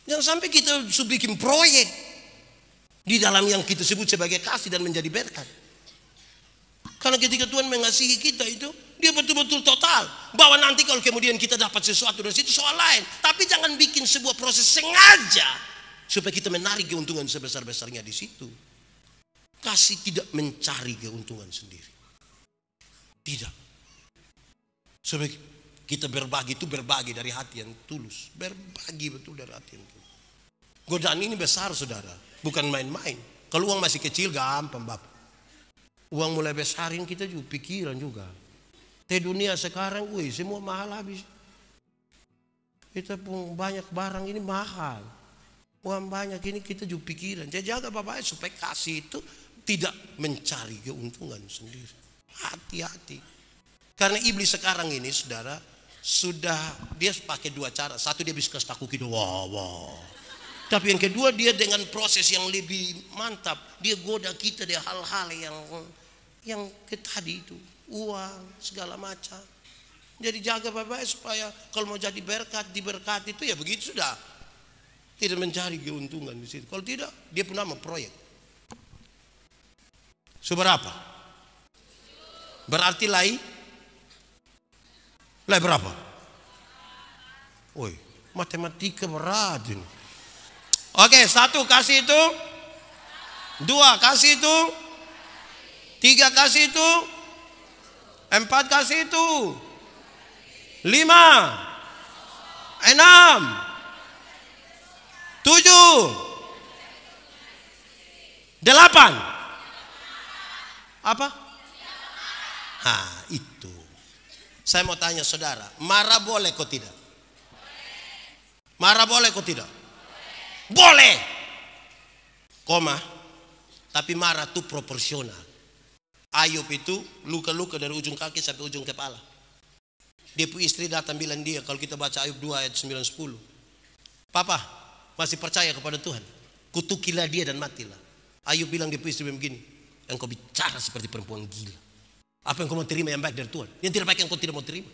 Jangan sampai kita bikin proyek di dalam yang kita sebut sebagai kasih dan menjadi berkat. Karena ketika Tuhan mengasihi kita itu, dia betul-betul total. Bahwa nanti kalau kemudian kita dapat sesuatu dari situ soal lain. Tapi jangan bikin sebuah proses sengaja supaya kita menarik keuntungan sebesar-besarnya di situ. Kasih tidak mencari keuntungan sendiri. Tidak. Supaya kita berbagi itu berbagi dari hati yang tulus. Berbagi betul dari hati yang tulus. Godaan ini besar saudara. Bukan main-main. Kalau uang masih kecil gampang Bapak. Uang mulai besarin kita juga pikiran juga. Di dunia sekarang semua mahal habis. Kita pun banyak barang ini mahal. Uang banyak ini kita juga pikiran. Jadi jaga Bapak supaya kasih itu tidak mencari keuntungan sendiri. Hati-hati. Karena iblis sekarang ini saudara sudah dia pakai dua cara. Satu dia bisa takut kita wah. Tapi yang kedua dia dengan proses yang lebih mantap. Dia goda kita dari hal-hal yang tadi itu. Uang segala macam. Jadi jaga Bapak supaya kalau mau jadi berkat diberkati itu ya begitu sudah. Tidak mencari keuntungan di situ. Kalau tidak dia pun nama proyek. Seberapa? Berarti lai berapa? Woi, matematika berat ini. Oke, 1 kasih itu, 2 kasih itu, 3 kasih itu, 4 kasih itu, 5, 6, 7, 8. Apa? Itu. Saya mau tanya saudara, marah boleh kok tidak? Marah boleh kok tidak? Boleh. Koma. Tapi marah itu proporsional. Ayub itu luka-luka dari ujung kaki sampai ujung kepala. Dia pun istri datang bilang dia, kalau kita baca Ayub 2 ayat 9-10. Papa masih percaya kepada Tuhan. Kutukilah dia dan matilah. Ayub bilang dia pun istri begini. Engkau bicara seperti perempuan gila. Apa yang kau mau terima yang baik dari Tuhan? Yang tidak baik yang kau tidak mau terima.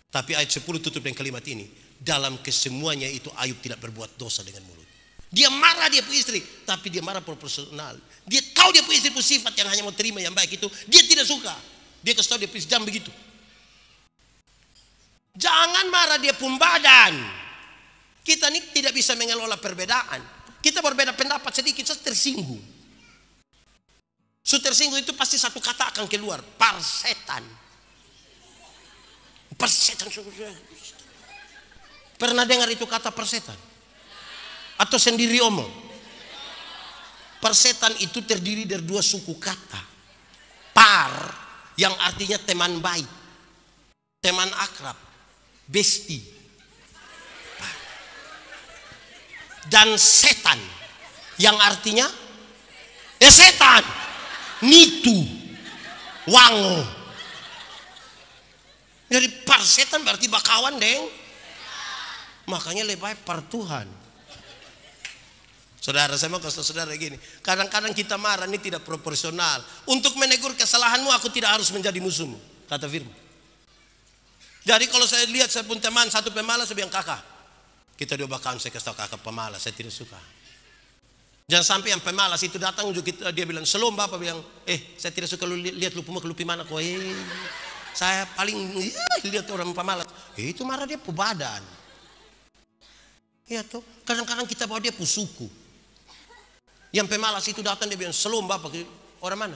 Tapi ayat 10 tutup dengan kalimat ini. Dalam kesemuanya itu Ayub tidak berbuat dosa dengan mulut. Dia marah dia punya istri, tapi dia marah proporsional. Dia tahu dia punya istri punya sifat yang hanya mau terima yang baik itu. Dia tidak suka. Dia kasih tahu dia punya jam begitu. Jangan marah dia pun badan. Kita ini tidak bisa mengelola perbedaan. Kita berbeda pendapat sedikit saja tersinggung. Tersinggung itu pasti satu kata akan keluar. Persetan. Persetan. Pernah dengar itu kata persetan? Atau sendiri omong? Persetan itu terdiri dari 2 suku kata. Par yang artinya teman baik, teman akrab, bestie. Dan setan yang artinya setan, nitu, wango. Jadi persetan berarti bakawan deng. Makanya lebih baik par Tuhan. Saudara, saya mau kasih saudara gini. Kadang-kadang kita marah ini tidak proporsional. Untuk menegur kesalahanmu aku tidak harus menjadi musuhmu, kata firman. Jadi kalau saya lihat saya pun teman satu pemalas, saya bilang kakak, kita diobakan, saya kasih tahu kakak pemalas, saya tidak suka. Jangan sampai yang pemalas itu datang juga dia bilang selom bapak bilang, saya tidak suka lu lihat lu pelupi mana kok. Saya paling lihat orang pemalas. Itu marah dia badan. Ya tuh, kadang-kadang kita bawa dia pusuku. Yang pemalas itu datang dia bilang, selom bapak, orang mana?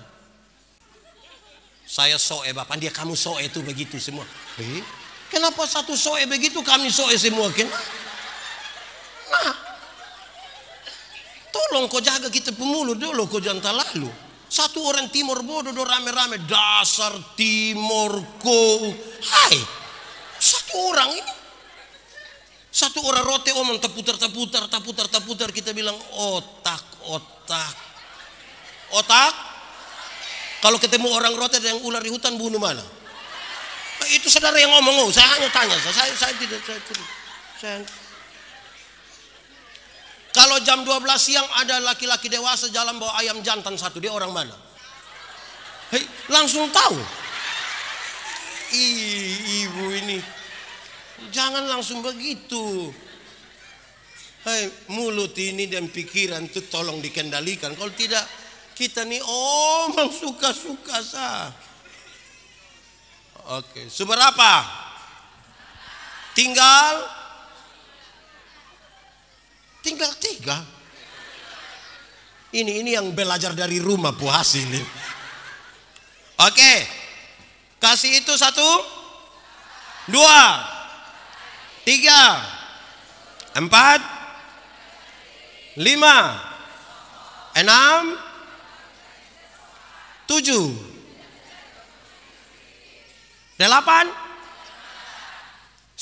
Saya soe bapak, dia kamu soe itu begitu semua. Kenapa satu soe begitu, kami soe semua? Kenapa? Nah, tolong kau jaga kita pemulut dulu, kau jangan lalu. Satu orang timur bodoh, rame-rame, dasar timur kau. Hai, satu orang ini. Satu orang rote omong taputar, kita bilang otak. Kalau ketemu orang rote yang ular di hutan bunuh mana? Itu saudara yang ngomong, saya hanya tanya, saya tidak. Kalau jam 12 siang ada laki-laki dewasa jalan bawa ayam jantan satu, dia orang mana? Langsung tahu. Ibu ini Jangan langsung begitu. Hai, mulut ini dan pikiran itu tolong dikendalikan. Kalau tidak, kita nih omong suka-suka sah. Oke, seberapa? Tinggal 3. Ini yang belajar dari rumah puas ini. Oke, kasih itu 1, 2, 3, 4, 5, 6, 7, 8, 9,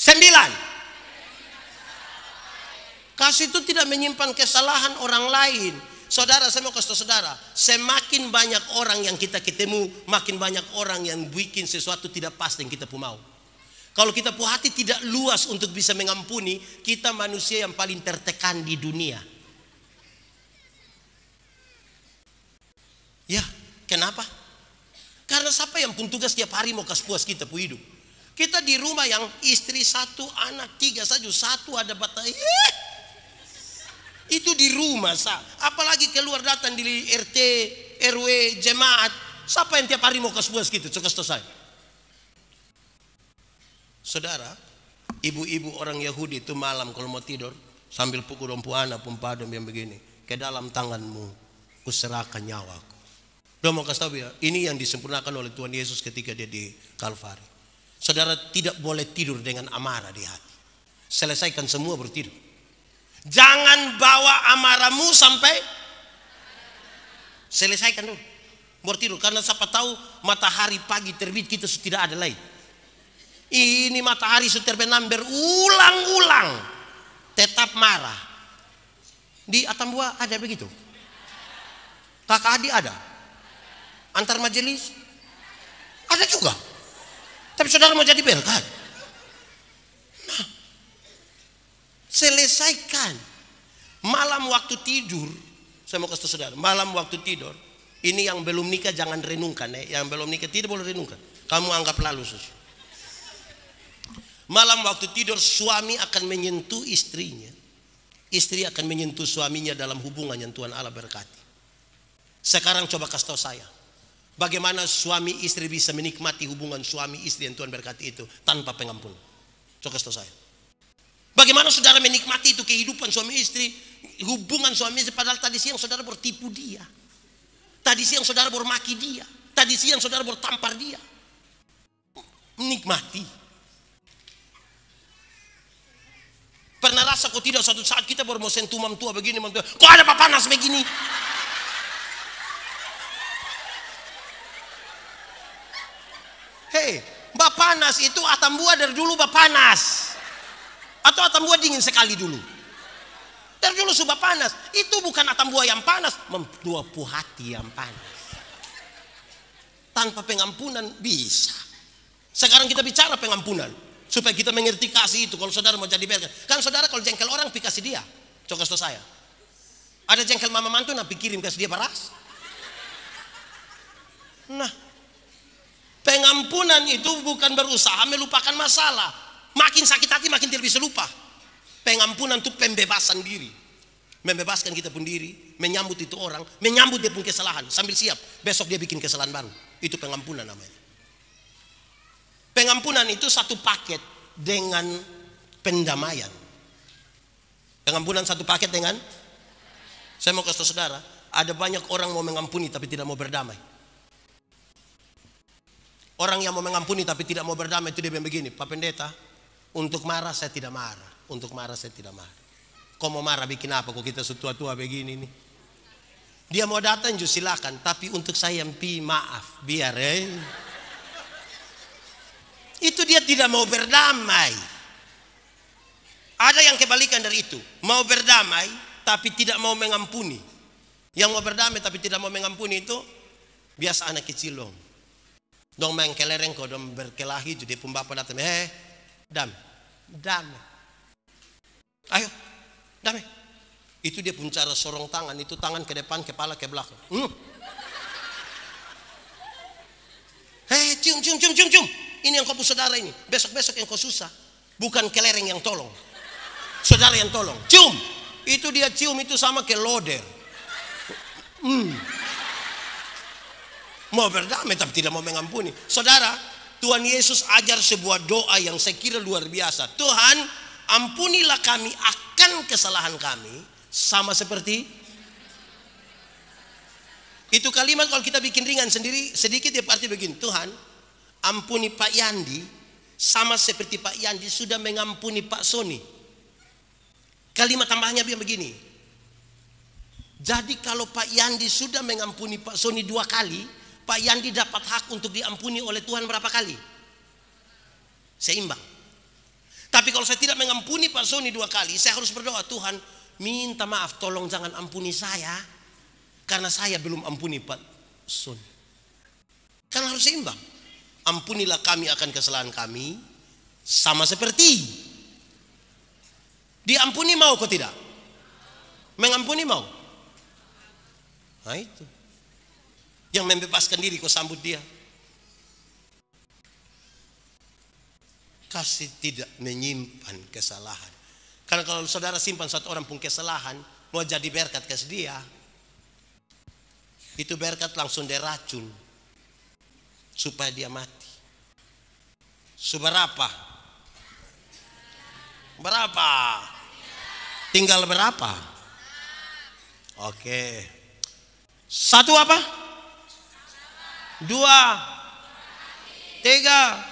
10, 9. Kasih itu tidak menyimpan kesalahan orang lain. Saudara, saya mau kasih tahu saudara, semakin banyak orang yang kita ketemu, makin banyak orang yang bikin sesuatu tidak pas yang kita mau. Kalau kita punya hati tidak luas untuk bisa mengampuni, kita manusia yang paling tertekan di dunia. Ya, kenapa? Karena siapa yang pun tugas tiap hari mau kasih puas kita pu hidup. Kita di rumah yang istri 1, anak 3 saja, 1 ada batai. Itu di rumah sah. Apalagi keluar datang di RT, RW, jemaat. Siapa yang tiap hari mau kasih puas kita? Coba saya. Saudara, ibu-ibu orang Yahudi itu malam kalau mau tidur sambil pukul dompu anak pumpadom yang begini. Ke dalam tanganmu kuserahkan nyawaku. Dia mau kasih tahu ya, ini yang disempurnakan oleh Tuhan Yesus ketika dia di Kalvari. Saudara tidak boleh tidur dengan amarah di hati. Selesaikan semua bertidur. Jangan bawa amarahmu sampai selesaikan dulu bertidur. Karena siapa tahu matahari pagi terbit kita sudah tidak ada lagi. Ini matahari sudah terbenam berulang-ulang, tetap marah. Di Atambua ada begitu? Kakak adik ada? Antar majelis? Ada juga. Tapi saudara mau jadi berkat. Nah, selesaikan. Malam waktu tidur, saya mau kasih saudara, malam waktu tidur, ini yang belum nikah jangan renungkan ya. Yang belum nikah tidak boleh renungkan. Kamu anggap lalu saja. Malam waktu tidur suami akan menyentuh istrinya. Istri akan menyentuh suaminya dalam hubungan yang Tuhan Allah berkati. Sekarang coba kasih tahu saya, bagaimana suami istri bisa menikmati hubungan suami istri yang Tuhan berkati itu tanpa pengampun? Coba kasih tahu saya. Bagaimana saudara menikmati itu kehidupan suami istri, hubungan suami istri, padahal tadi siang saudara bertipu dia. Tadi siang saudara bermaki dia. Tadi siang saudara bertampar dia. Menikmati. Pernah rasa kok tidak suatu saat kita baru mau sentuh mam tua begini, mam tua, kok ada panas begini? Hei, Bapanas itu Atambua dari dulu Bapanas. Atau Atambua dingin sekali dulu. Dari dulu sudah panas. Itu bukan Atambua yang panas, memtua hati yang panas. Tanpa pengampunan bisa. Sekarang kita bicara pengampunan supaya kita mengerti kasih itu. Kalau saudara mau jadi berkat, kan saudara kalau jengkel orang pi kasih dia. Coba kasih saya. Ada jengkel mama mantu nak pikirin kasih dia paras. Nah, pengampunan itu bukan berusaha melupakan masalah. Makin sakit hati makin tidak bisa lupa. Pengampunan itu pembebasan diri. Membebaskan kita pun diri, menyambut itu orang, menyambut dia pun kesalahan sambil siap besok dia bikin kesalahan baru. Itu pengampunan namanya. Pengampunan itu satu paket dengan pendamaian. Pengampunan satu paket dengan, saya mau kasih saudara, ada banyak orang mau mengampuni tapi tidak mau berdamai. Orang yang mau mengampuni tapi tidak mau berdamai itu dia bilang begini, Pak Pendeta, untuk marah saya tidak marah, untuk marah saya tidak marah. Kau mau marah bikin apa? Kok kita setua-tua begini nih? Dia mau datang juga silakan, tapi untuk saya maaf, biar itu dia tidak mau berdamai. Ada yang kebalikan dari itu, mau berdamai tapi tidak mau mengampuni. Yang mau berdamai tapi tidak mau mengampuni itu biasa anak kecil dong. Dong main kelereng kok, dong berkelahi jadi pembapa datang, damai. Ayo, damai. Itu dia pun cara sorong tangan, itu tangan ke depan, kepala ke belakang. Cium. Ini yang kau saudara ini. Besok-besok yang kau susah. Bukan kelereng yang tolong. Saudara yang tolong. Cium. Itu dia cium itu sama ke loder. Mau berdamai tapi tidak mau mengampuni. Saudara, Tuhan Yesus ajar sebuah doa yang saya kira luar biasa. Tuhan, ampunilah kami akan kesalahan kami sama seperti. Itu kalimat kalau kita bikin ringan sendiri sedikit ya arti begini. Tuhan, ampuni Pak Yandi sama seperti Pak Yandi sudah mengampuni Pak Sony. Kalimat tambahnya begini. Jadi kalau Pak Yandi sudah mengampuni Pak Sony 2 kali, Pak Yandi dapat hak untuk diampuni oleh Tuhan berapa kali? Seimbang. Tapi kalau saya tidak mengampuni Pak Sony 2 kali, saya harus berdoa, Tuhan minta maaf, tolong jangan ampuni saya, karena saya belum ampuni Pak Sony. Karena harus seimbang. Ampunilah kami akan kesalahan kami, sama seperti. Diampuni mau kok tidak? Mengampuni mau? Nah itu. Yang membebaskan diri kau sambut dia. Kasih tidak menyimpan kesalahan. Karena kalau saudara simpan satu orang pun kesalahan, mau jadi berkat ke dia, itu berkat langsung diracun supaya dia mati. Seberapa? Berapa? Tinggal berapa? Oke. 1 apa? 2, 3,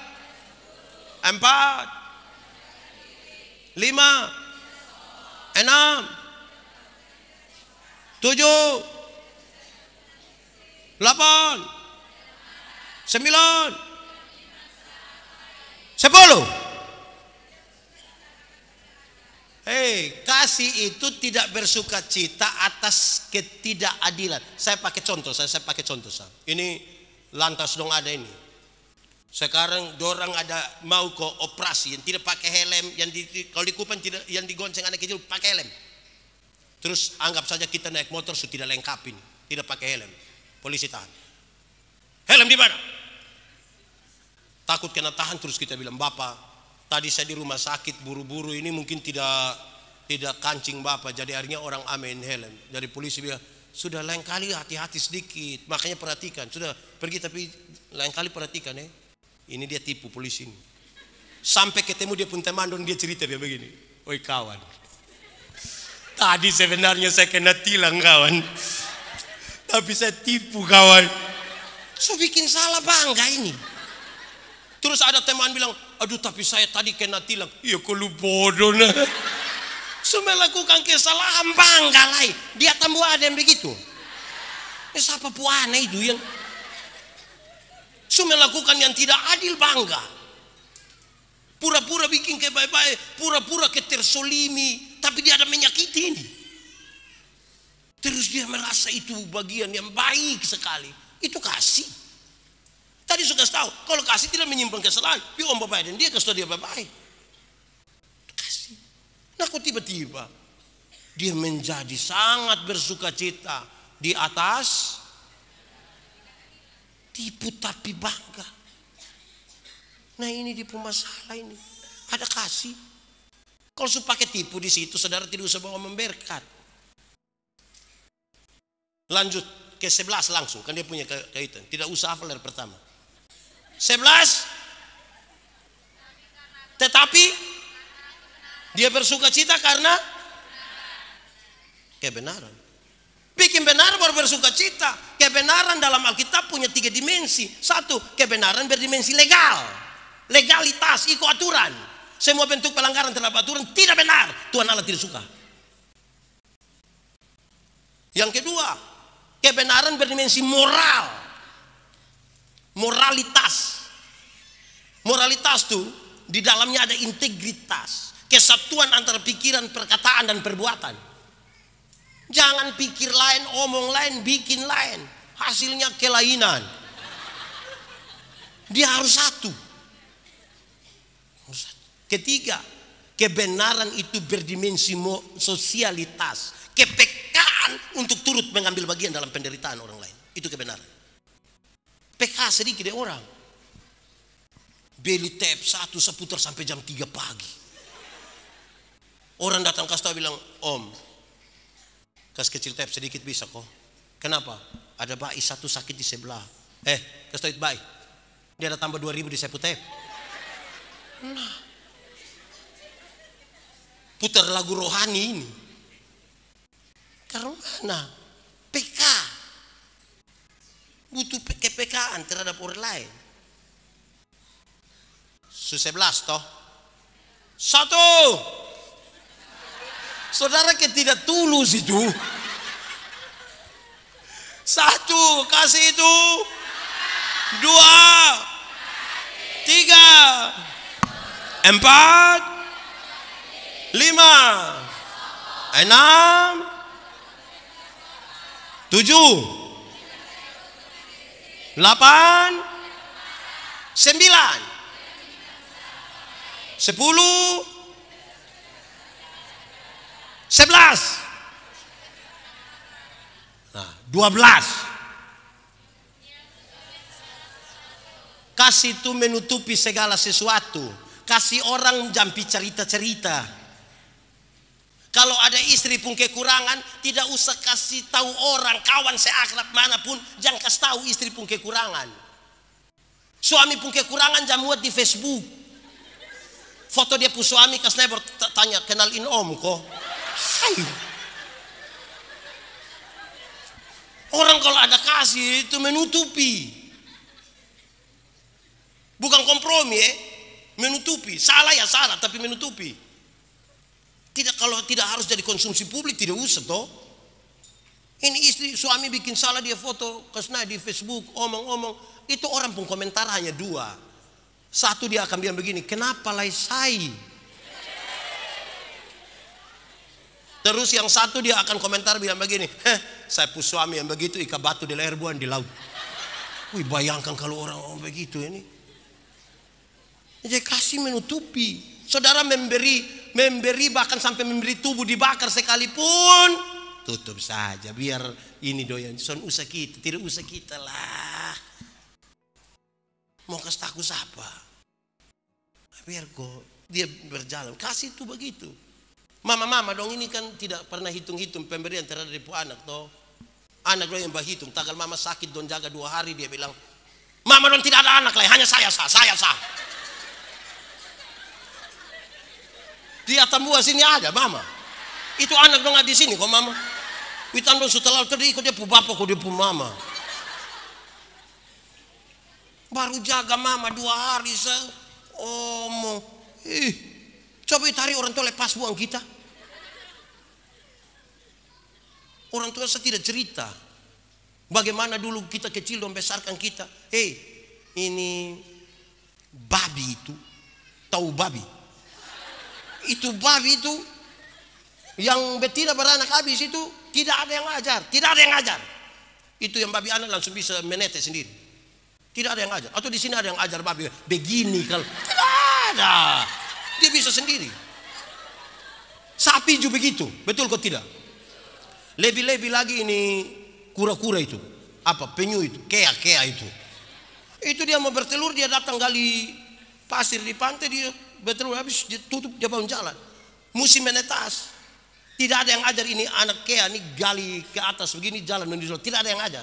4, 5, 6, 7, 8, 9, 10. Kasih itu tidak bersuka cita atas ketidakadilan. Saya pakai contoh. Ini lantas dong ada ini. Sekarang dorang ada mau ke operasi yang tidak pakai helm, kalau di Kupang tidak, yang digonceng anak kecil pakai helm. Terus anggap saja kita naik motor sudah tidak lengkapin, tidak pakai helm. Polisi tahan. Helm di mana? Takut kena tahan, terus kita bilang, Bapak, tadi saya di rumah sakit buru-buru ini mungkin tidak kancing Bapak, jadi akhirnya orang amin helm. Dari polisi bilang, sudah lain kali hati-hati sedikit, makanya perhatikan. Sudah pergi tapi lain kali perhatikan ya. Ini dia tipu polisi ini. Sampai ketemu dia pun teman dan dia cerita dia begini. Oi kawan, tadi sebenarnya saya kena tilang kawan, tapi saya tipu kawan. So bikin salah bangga ini. Terus ada teman bilang, aduh tapi saya tadi kena tilang. Iya kok lu bodoh nah. So melakukan kesalahan bangga lah. Dia tambah ada yang begitu. Siapa puana itu yang so melakukan yang tidak adil bangga. Pura-pura bikin kebaik-baik, pura-pura ketersolimi, tapi dia ada menyakiti ini. Terus dia merasa itu bagian yang baik sekali. Itu kasih. Tadi sudah tahu, kalau kasih tidak menyimpan kesalahan, dia om bapak dan dia kasih dia baik. Kasih. Nah kok tiba-tiba dia menjadi sangat bersuka cita di atas tipu tapi bangga. Nah ini di masalah ini. Ada kasih. Kalau sudah pakai tipu di situ, saudara tidak usah bawa memberkat. Lanjut ke 11 langsung, kan dia punya kaitan. Tidak usah hafal dari pertama. 11. Tetapi dia bersuka cita karena kebenaran. Bikin benar baru bersuka cita. Kebenaran dalam Alkitab punya 3 dimensi. 1, kebenaran berdimensi legal. Legalitas, ikut aturan. Semua bentuk pelanggaran terhadap aturan tidak benar. Tuhan Allah tidak suka. Yang kedua, kebenaran berdimensi moral. Moralitas. Moralitas itu di dalamnya ada integritas. Kesatuan antara pikiran, perkataan, dan perbuatan. Jangan pikir lain, omong lain, bikin lain. Hasilnya kelainan. Dia harus satu. Ketiga, kebenaran itu berdimensi sosialitas. Kepekaan untuk turut mengambil bagian dalam penderitaan orang lain. Itu kebenaran. PK sedikit dia orang. Beli tape satu seputar sampai jam 3 pagi. Orang datang kasih tahu bilang, Om, kasih kecil tape sedikit bisa kok. Kenapa? Ada bayi satu sakit di sebelah. Kasih tahu itu bayi. Dia ada tambah 2.000 di sepu tape. Nah, putar lagu rohani ini. Karena mana? PK. Butuh kepekaan terhadap orang lain. 11 toh. 1. Saudara tidak tulus itu. 1, kasih itu. 2, 3, 4, 5, 6, 7, 8, 9, 10, 11. Nah, 12. Kasih itu menutupi segala sesuatu. Kasih orang jampi cerita-cerita. Kalau ada istri pun kekurangan, tidak usah kasih tahu orang, kawan seakrab manapun, jangan kasih tahu istri pun kekurangan. Suami pun kekurangan, jangan muat di Facebook. Foto dia pun suami kasih tanya, kenalin om kok. Hai. Orang kalau ada kasih itu menutupi. Bukan kompromi menutupi. Salah ya salah tapi menutupi. Tidak, kalau tidak harus jadi konsumsi publik tidak usah toh. Ini istri suami bikin salah dia foto kasih di Facebook omong-omong, itu orang pun komentar hanya 2. 1 dia akan bilang begini, kenapa lai sai? Terus yang 1 dia akan komentar bilang begini, saya pun suami yang begitu ikat batu di leher buan di laut. Wih, bayangkan kalau orang begitu ini. Jadi kasih menutupi. Saudara memberi bahkan sampai memberi tubuh dibakar sekalipun, tutup saja biar ini doyan. Son usah kita, tidak usah kita lah. Mau kasih takut siapa? Biar kok dia berjalan. Kasih itu begitu. Mama dong ini kan tidak pernah hitung-hitung pemberian terhadap anak toh. Anak dong yang berhitung. Tagal mama sakit don jaga 2 hari dia bilang, mama dong tidak ada anak lain, hanya saya sah. Di Atambua sini ada mama. Itu anak dong di sini kok mama. Witan dong setelah tadi ikut dia pu bapak kok dia pu mama. Baru jaga mama 2 hari omong. Coba tarik orang tua lepas buang kita. Orang tua saya tidak cerita bagaimana dulu kita kecil dan besarkan kita. Ini babi itu, tahu babi? Itu babi itu yang betina beranak habis itu tidak ada yang ngajar, Itu yang babi anak langsung bisa menetes sendiri. Tidak ada yang ngajar. Atau di sini ada yang ajar babi begini kalau tidak ada. Dia bisa sendiri. Sapi juga begitu, betul kok tidak? Lebih-lebih lagi ini kura-kura itu, apa penyu itu, kea itu. Itu dia mau bertelur, dia datang gali pasir di pantai, dia bertelur habis dia tutup, dia bangun jalan. Musim menetas. Tidak ada yang ajar ini anak kea ini gali ke atas begini jalan menuju. Tidak ada yang ajar.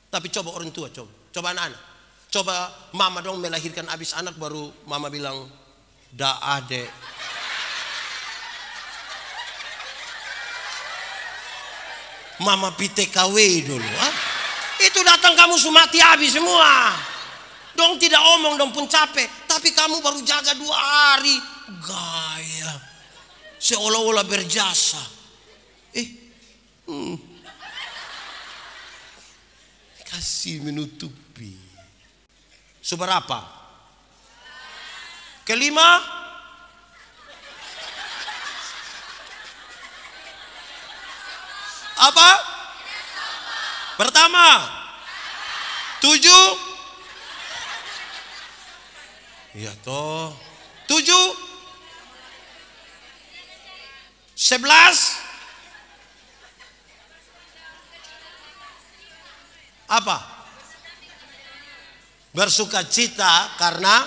Tapi coba orang tua, coba anak-anak. Coba mama dong melahirkan habis anak baru mama bilang da ade. Mama PTKW dulu. Itu datang kamu mati habis semua. Dong tidak omong dong pun capek. Tapi kamu baru jaga 2 hari. Gaya. Seolah-olah berjasa. Kasih menutupi. Seberapa? Kelima? Apa? Pertama 7. Iya toh 7 11 apa? Bersuka cita karena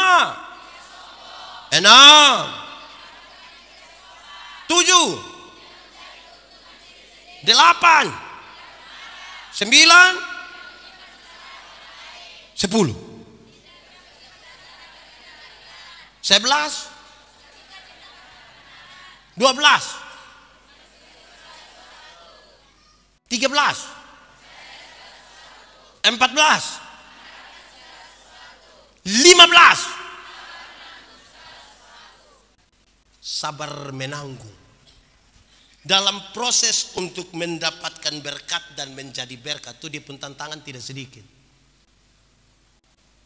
5, 6, 7, 8, 9, 10, 11, 12, 13, 14, 15. Sabar menanggung. Dalam proses untuk mendapatkan berkat dan menjadi berkat itu dia pun tantangan tidak sedikit.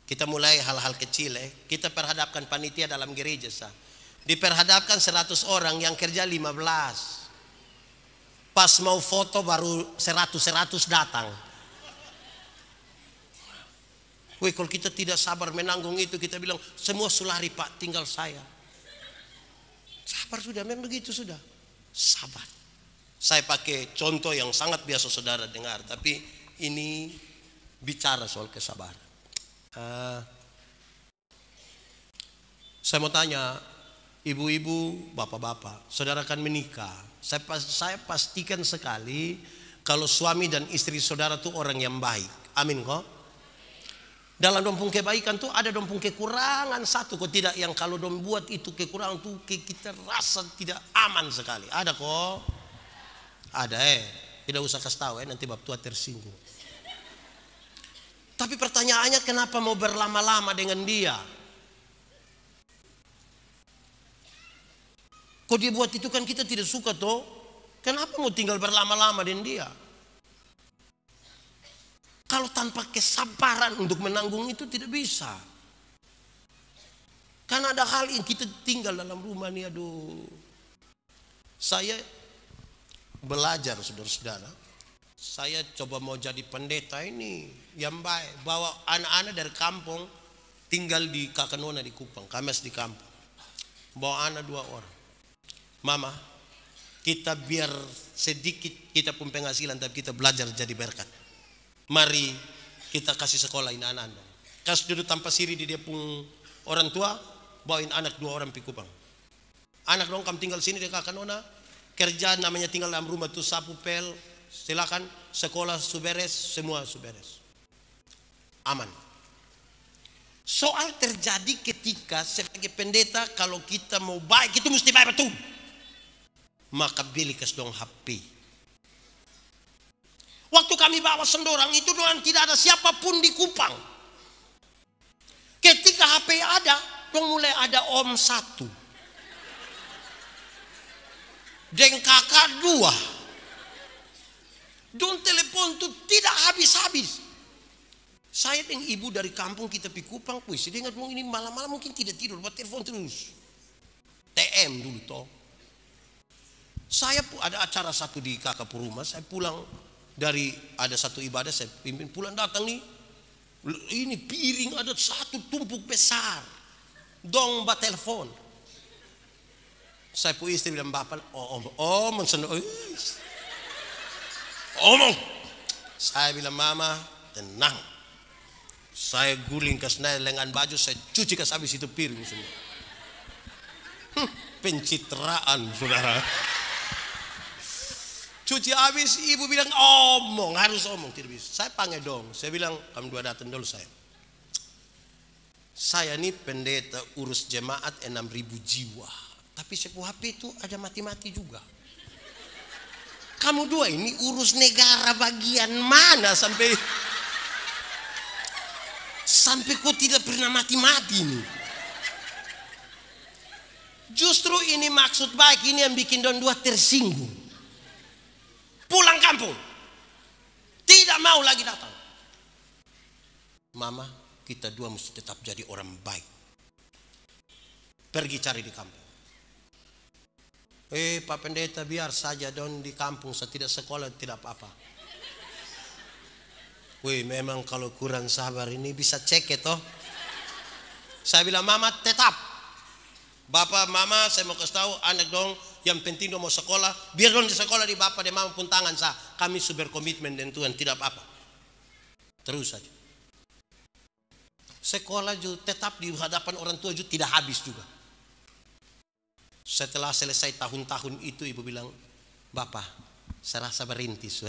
Kita mulai hal-hal kecil kita perhadapkan panitia dalam gereja diperhadapkan 100 orang yang kerja 15. Pas mau foto baru 100 datang. Kalau kita tidak sabar menanggung itu, kita bilang semua sulari Pak, tinggal saya. Sabar sudah, memang begitu sudah. Sabar. Saya pakai contoh yang sangat biasa saudara dengar, tapi ini bicara soal kesabaran. Saya mau tanya, ibu-ibu, bapak-bapak, saudara akan menikah. Saya pastikan sekali kalau suami dan istri saudara itu orang yang baik. Amin kok? Dalam dompung kebaikan tuh ada dompung kekurangan satu kok tidak, yang kalau dom buat itu kekurangan tuh kita rasa tidak aman sekali. Ada kok. Ada tidak usah kasih tahu nanti bab tua tersinggung. Tapi pertanyaannya kenapa mau berlama-lama dengan dia? Kok dia buat itu kan kita tidak suka toh. Kenapa mau tinggal berlama-lama dengan dia? Kalau tanpa kesabaran untuk menanggung itu tidak bisa. Karena ada hal yang kita tinggal dalam rumah nih, aduh. Saya belajar saudara-saudara. Saya coba mau jadi pendeta ini yang baik. Bawa anak-anak dari kampung tinggal di Kakanona di Kupang. Kames di kampung. Bawa anak 2 orang. Mama, kita biar sedikit kita pun penghasilan tapi kita belajar jadi berkat. Mari kita kasih sekolah ini anak-anak. Kasih duduk tanpa siri di dia pun orang tua, bawain anak 2 orang pi Kupang. Anak dong kamu tinggal sini di Kakanona, kerja namanya tinggal dalam rumah tuh sapu pel, silakan sekolah suberes, semua suberes. Aman. Soal terjadi ketika sebagai pendeta kalau kita mau baik itu mesti baik betul. Maka beli kas dong HP. Waktu kami bawa sendorang itu doang tidak ada siapapun di Kupang. Ketika HP ada, dong mulai ada om 1. Dan kakak 2. Dong telepon tuh tidak habis-habis. Saya dengan ibu dari kampung kita pi Kupang, saya dengar dong ini malam-malam mungkin tidak tidur, buat telepon terus. TM dulu toh. Saya ada acara satu di kakak rumah, saya pulang dari ada satu ibadah saya pimpin, pulang datang nih, ini piring ada satu tumpuk besar, dong mbak telepon. Saya pu istri bilang bapak, omong. Saya bilang mama tenang, saya guling ke senai lengan baju, saya cuci ke habis itu piring semua. Pencitraan saudara. Cuci habis, ibu bilang harus omong, tidak bisa. Saya panggil dong, saya bilang kamu 2 datang dulu saya. Saya ini pendeta urus jemaat 6.000 jiwa, tapi sepuh HP itu ada mati-mati juga. Kamu 2 ini urus negara bagian mana sampai kok tidak pernah mati-mati nih. Justru ini maksud baik ini yang bikin don 2 tersinggung. Pulang kampung, tidak mau lagi datang. Mama, kita 2 mesti tetap jadi orang baik. Pergi cari di kampung. Pak pendeta biar saja don di kampung, saya tidak sekolah tidak apa-apa. Memang kalau kurang sabar ini bisa cek toh. Saya bilang mama tetap. Bapak mama saya mau kasih tahu anak dong. Yang penting dong mau sekolah, biar dong di sekolah di bapak dan mama pun tangan sah. Kami super komitmen dengan Tuhan, tidak apa-apa. Terus saja. Sekolah juga tetap di hadapan orang tua juga tidak habis juga. Setelah selesai tahun-tahun itu ibu bilang, bapak Serasa berintis,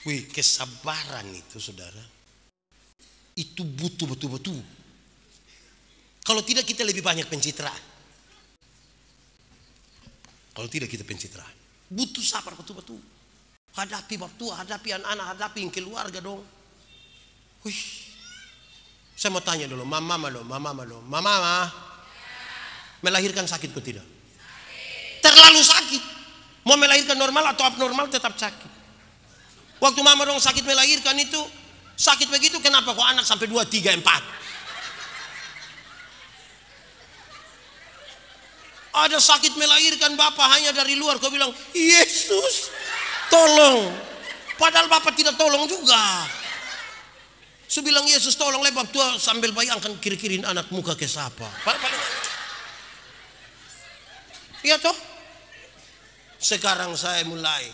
Wih, kesabaran itu saudara. Itu butuh betul-betul. Kalau tidak kita lebih banyak pencitraan. Kalau tidak kita pencitraan. Butuh sabar betul-betul. Hadapi waktu, hadapi anak-anak, hadapi keluarga dong. Wih. Saya mau tanya dulu, mama. Melahirkan sakit atau tidak? Terlalu sakit. Mau melahirkan normal atau abnormal tetap sakit. Waktu mama dong sakit melahirkan itu, sakit begitu, kenapa kok anak sampai 2, 3, 4? Ada sakit melahirkan bapak hanya dari luar, kau bilang, Yesus tolong. Padahal bapak tidak tolong juga. Saya bilang, Yesus tolong, lebab tua sambil bayangkan kiri-kirin anak muka ke siapa. Iya toh? Sekarang saya mulai,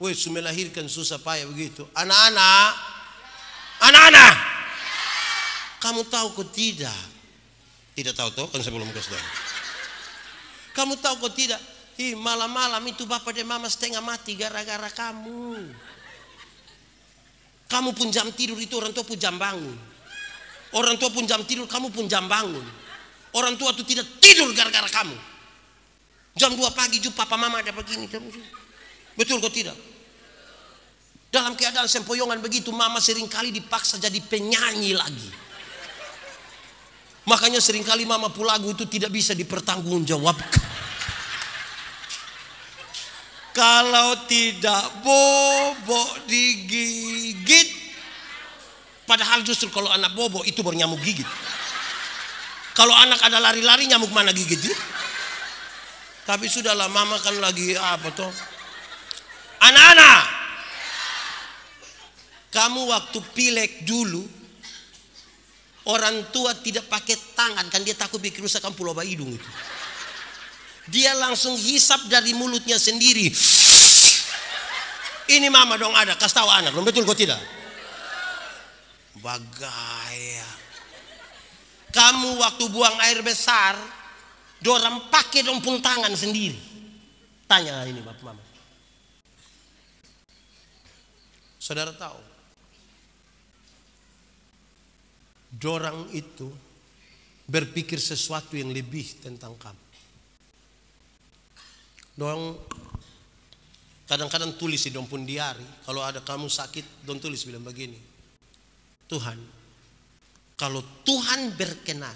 melahirkan susah payah begitu. Anak-anak, kamu tahu kok tidak? Tidak tahu toh, kan saya belum kasih tahu. Kamu tahu kok tidak? Malam-malam itu bapak dan mama setengah mati gara-gara kamu. Kamu pun jam tidur itu orang tua pun jam bangun. Orang tua pun jam tidur, kamu pun jam bangun. Orang tua itu tidak tidur gara-gara kamu. Jam 2 pagi jumpa papa mama ada begini. Betul kok tidak? Dalam keadaan sempoyongan begitu, mama seringkali dipaksa jadi penyanyi lagi. Makanya seringkali mama pulagu itu tidak bisa dipertanggungjawabkan. Kalau tidak bobo digigit. Padahal justru kalau anak bobo itu baru nyamuk gigit. Kalau anak ada lari-lari, nyamuk mana gigit ya? Tapi sudahlah, mama kan lagi apa toh? Anak-anak, kamu waktu pilek dulu, orang tua tidak pakai tangan, kan dia takut bikin rusak pulau hidung itu. Dia langsung hisap dari mulutnya sendiri. Ini mama dong ada, kasih tahu anak dong, betul kok tidak? Bagaya. Kamu waktu buang air besar, dorang pakai dong pun tangan sendiri. Tanya ini bapak mama. Saudara tahu, dorang itu berpikir sesuatu yang lebih tentang kamu. Dorang kadang-kadang tulis di dong pun diari, kalau ada kamu sakit, dong tulis bilang begini, Tuhan, kalau Tuhan berkenan,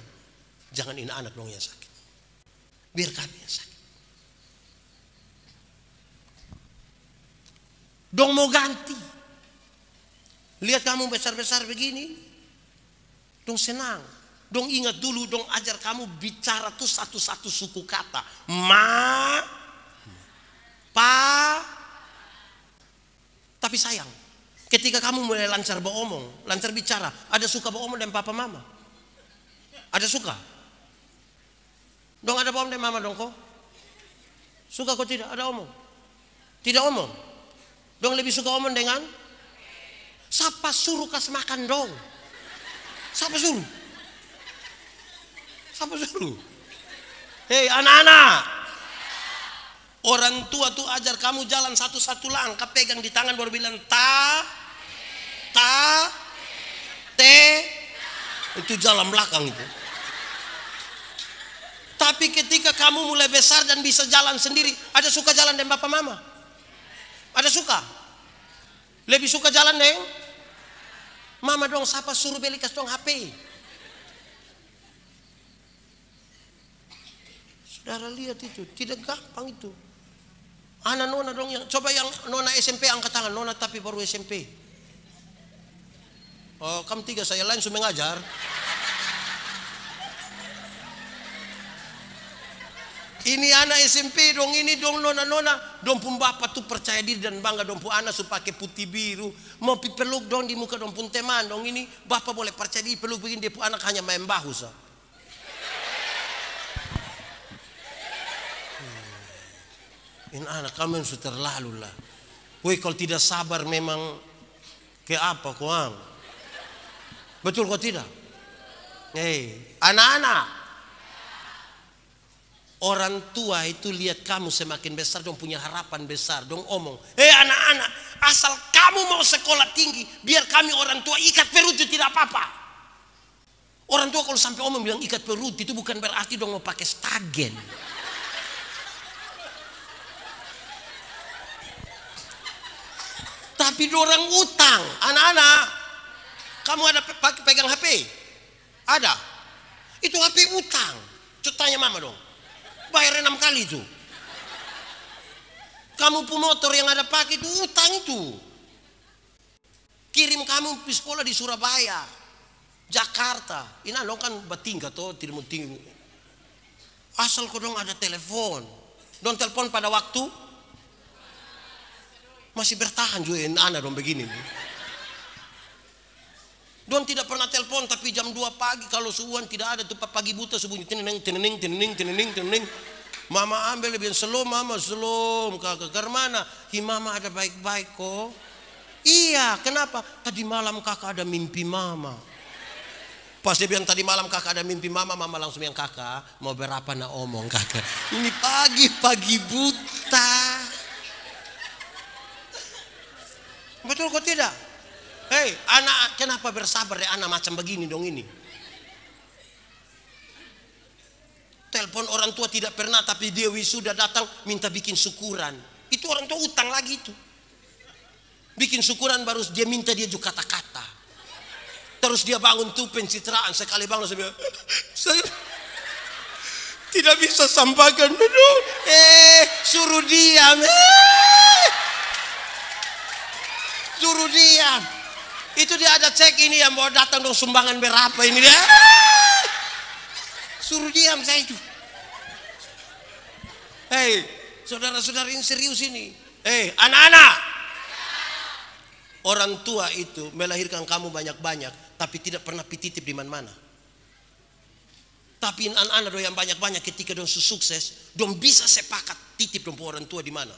jangan ini anak dong yang sakit, biar kami yang sakit. Dong mau ganti. Lihat kamu besar-besar begini, dong senang. Dong ingat dulu, dong ajar kamu bicara tuh satu-satu suku kata. Ma, pa. Tapi sayang, ketika kamu mulai lancar beromong, lancar bicara, ada suka beromong dan papa mama? Ada suka? Dong ada beromong dan mama dong kok? Suka kok tidak? Ada omong? Tidak omong? Dong lebih suka omong dengan? Siapa suruh kasih makan dong? Siapa suruh? Siapa suruh? Hei anak-anak, orang tua tuh ajar kamu jalan satu-satu langkah, pegang di tangan baru bilang te, itu jalan belakang itu. Tapi ketika kamu mulai besar dan bisa jalan sendiri, ada suka jalan dengan bapak mama? Ada suka? Lebih suka jalan dengan mama dong, siapa suruh beli kas dong HP? Saudara lihat itu, tidak gampang itu. Anak nona dong yang, coba yang nona SMP angkat tangan, nona tapi baru SMP. Oh, kamu 3, saya lain sudah mengajar. Ini anak SMP dong, ini dong nona-nona. Dong pun bapak tuh percaya diri dan bangga, dong pun anak sudah pakai putih biru. Mau peluk dong di muka dong pun teman dong, ini bapak boleh percaya diri peluk begini, dia pun anak hanya main bahu sah. Ini anak kamu yang sudah terlalu lah. Woi, kalau tidak sabar memang ke apa kuang? Betul kok tidak? Hei, anak-anak, Orang tua itu lihat kamu semakin besar, dong punya harapan besar, dong omong, anak-anak, asal kamu mau sekolah tinggi, biar kami orang tua ikat perut itu tidak apa-apa. Orang tua kalau sampai omong bilang ikat perut itu bukan berarti dong mau pakai stagen. Tapi dorang utang, anak-anak, kamu ada pegang HP? Ada. Itu HP utang. Coba tanya mama dong. Bayar 6 kali itu. Kamu pun motor yang ada pakai itu utang itu. Kirim kamu di sekolah di Surabaya, Jakarta. Ini lo kan bertingkat toh, tidak mau tinggi. Asal kau dong ada telepon. Dong telepon pada waktu masih bertahan juga anak dong begini nih. Don tidak pernah telepon, tapi jam 2 pagi kalau subuhan tidak ada tuh pagi buta subuhnya teneng. Mama ambil bilang selom mama selom kakak ke mana? Mama ada baik-baik kok. Iya, kenapa? Tadi malam kakak ada mimpi mama. Pas dia bilang tadi malam kakak ada mimpi mama, mama langsung bilang kakak mau berapa nak omong kakak. Ini pagi buta. Betul kok tidak? Hei anak, kenapa bersabar deh anak macam begini dong ini? Telepon orang tua tidak pernah, tapi dia wisuda datang minta bikin syukuran. Itu orang tua utang lagi itu. Bikin syukuran baru dia minta dia juga kata-kata. Terus dia bangun tuh pencitraan, sekali bangun saya tidak bisa sampaikan. Suruh diam. Suruh diam. Itu dia ada cek ini yang mau datang dong sumbangan berapa ini dia. Suruh diam saya itu. Hei, saudara-saudara ini serius ini. Hei, anak-anak. Orang tua itu melahirkan kamu banyak-banyak, tapi tidak pernah pititip di mana-mana. Tapi anak-anak dong yang banyak-banyak ketika dong sukses, dong bisa sepakat titip dong orang tua di mana.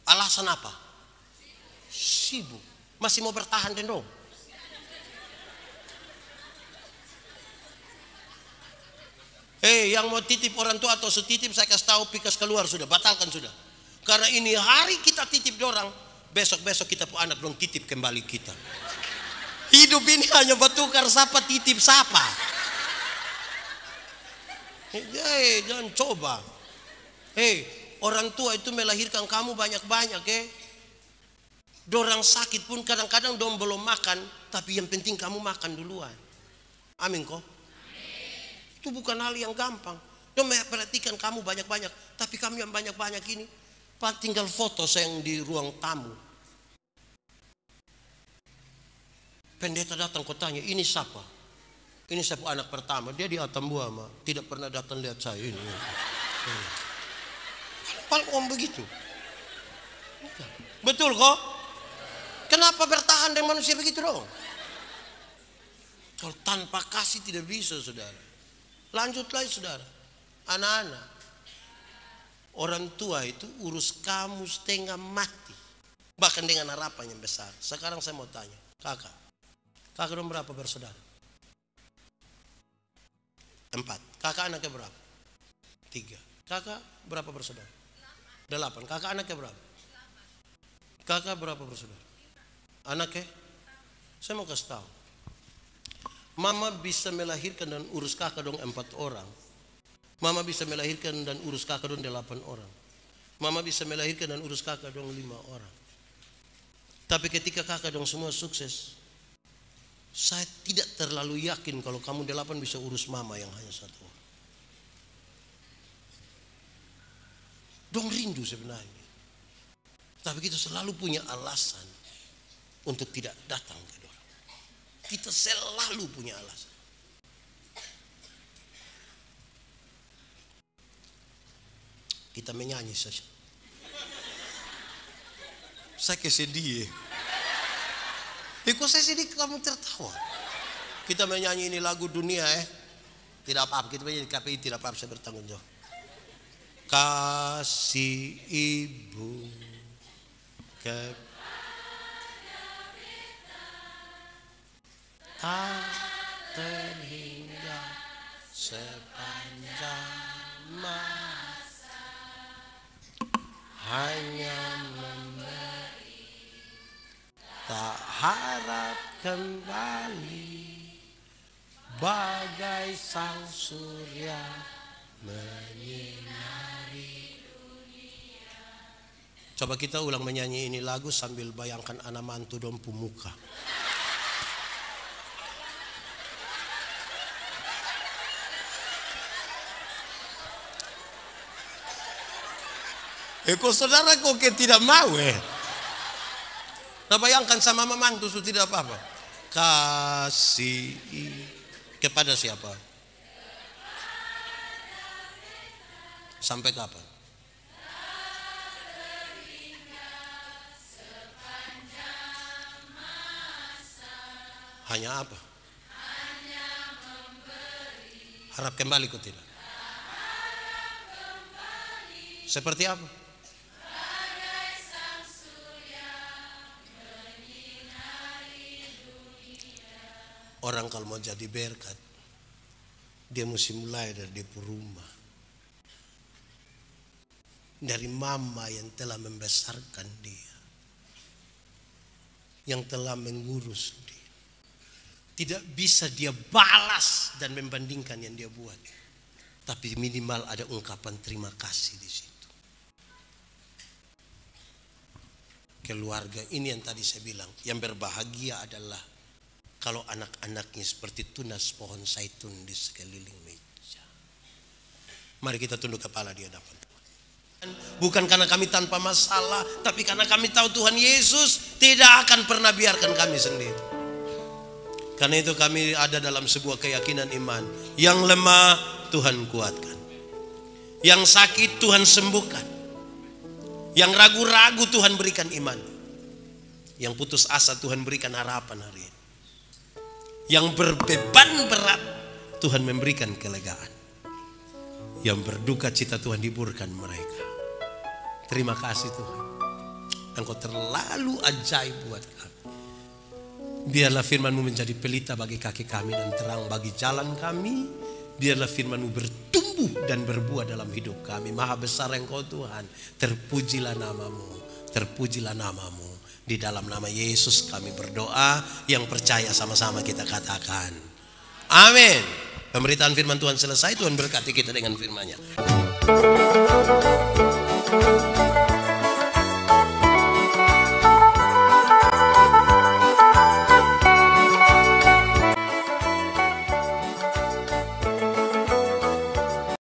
Alasan apa? Sibuk. Masih mau bertahan dong. Yang mau titip orang tua atau setitip saya kasih tahu pikas keluar sudah, batalkan sudah. Karena ini hari kita titip dorang, besok-besok kita pun anak dong titip kembali kita. Hidup ini hanya bertukar siapa titip siapa. Jangan coba. Orang tua itu melahirkan kamu banyak-banyak Dorang sakit pun kadang-kadang dong belum makan, tapi yang penting kamu makan duluan. Amin kok. Itu bukan hal yang gampang. Dong perhatikan kamu banyak-banyak, tapi kamu yang banyak-banyak ini tinggal foto saya yang di ruang tamu. Pendeta datang kau tanya, ini siapa? Ini siapa anak pertama? Dia di Atambua, tidak pernah datang lihat saya ini. Paling om begitu. Betul kok? Kenapa bertahan dengan manusia begitu dong? Kalau tanpa kasih tidak bisa saudara. Lanjut lagi saudara. Anak-anak. Orang tua itu urus kamu setengah mati. Bahkan dengan harapan yang besar. Sekarang saya mau tanya. Kakak dong berapa bersaudara? 4. Kakak anaknya berapa? 3. Kakak berapa bersaudara? 8. Kakak anaknya berapa? Kakak berapa bersaudara? Anaknya? Saya mau kasih tahu. Mama bisa melahirkan dan urus kakak dong 4 orang. Mama bisa melahirkan dan urus kakak dong 8 orang. Mama bisa melahirkan dan urus kakak dong 5 orang. Tapi ketika kakak dong semua sukses, saya tidak terlalu yakin kalau kamu 8 bisa urus mama yang hanya 1 orang. Dong rindu sebenarnya. Tapi kita selalu punya alasan untuk tidak datang ke dorang. Kita selalu punya alasan. Kita menyanyi saja. Saya kesedih. Kok saya sedih kamu tertawa? Kita menyanyi ini lagu dunia tidak apa-apa. Kita menyanyi KPI tidak apa-apa, saya bertanggung jawab. Kasih ibu tak terhingga sepanjang masa, hanya memberi, tak harap kembali, bagai sang surya menyinari dunia. Coba kita ulang menyanyi ini lagu sambil bayangkan anak mantu dompu muka. Kok saudara kok tidak mau Nah bayangkan sama mantu itu tidak apa-apa. Kasih kepada siapa? Sampai kapan? Hanya apa? Harap kembali kok tidak? Seperti apa? Orang kalau mau jadi berkat, dia mesti mulai dari rumah. Dari mama yang telah membesarkan dia, yang telah mengurus dia. Tidak bisa dia balas dan membandingkan yang dia buat, tapi minimal ada ungkapan terima kasih di situ. Keluarga ini yang tadi saya bilang, yang berbahagia adalah kalau anak-anaknya seperti tunas pohon zaitun di sekeliling meja. Mari kita tunduk kepala di hadapan Tuhan. Bukan karena kami tanpa masalah, tapi karena kami tahu Tuhan Yesus tidak akan pernah biarkan kami sendiri. Karena itu kami ada dalam sebuah keyakinan iman. Yang lemah Tuhan kuatkan, yang sakit Tuhan sembuhkan, yang ragu-ragu Tuhan berikan iman, yang putus asa Tuhan berikan harapan hari ini, yang berbeban berat Tuhan memberikan kelegaan, yang berduka cita Tuhan hiburkan mereka. Terima kasih Tuhan, Engkau terlalu ajaib buat kami. Biarlah firman-Mu menjadi pelita bagi kaki kami dan terang bagi jalan kami. Biarlah firman-Mu bertumbuh dan berbuah dalam hidup kami. Maha besar Engkau Tuhan, terpujilah nama-Mu, terpujilah nama-Mu. Di dalam nama Yesus kami berdoa. Yang percaya sama-sama kita katakan amin. Pemberitaan firman Tuhan selesai. Tuhan berkati kita dengan firman-Nya.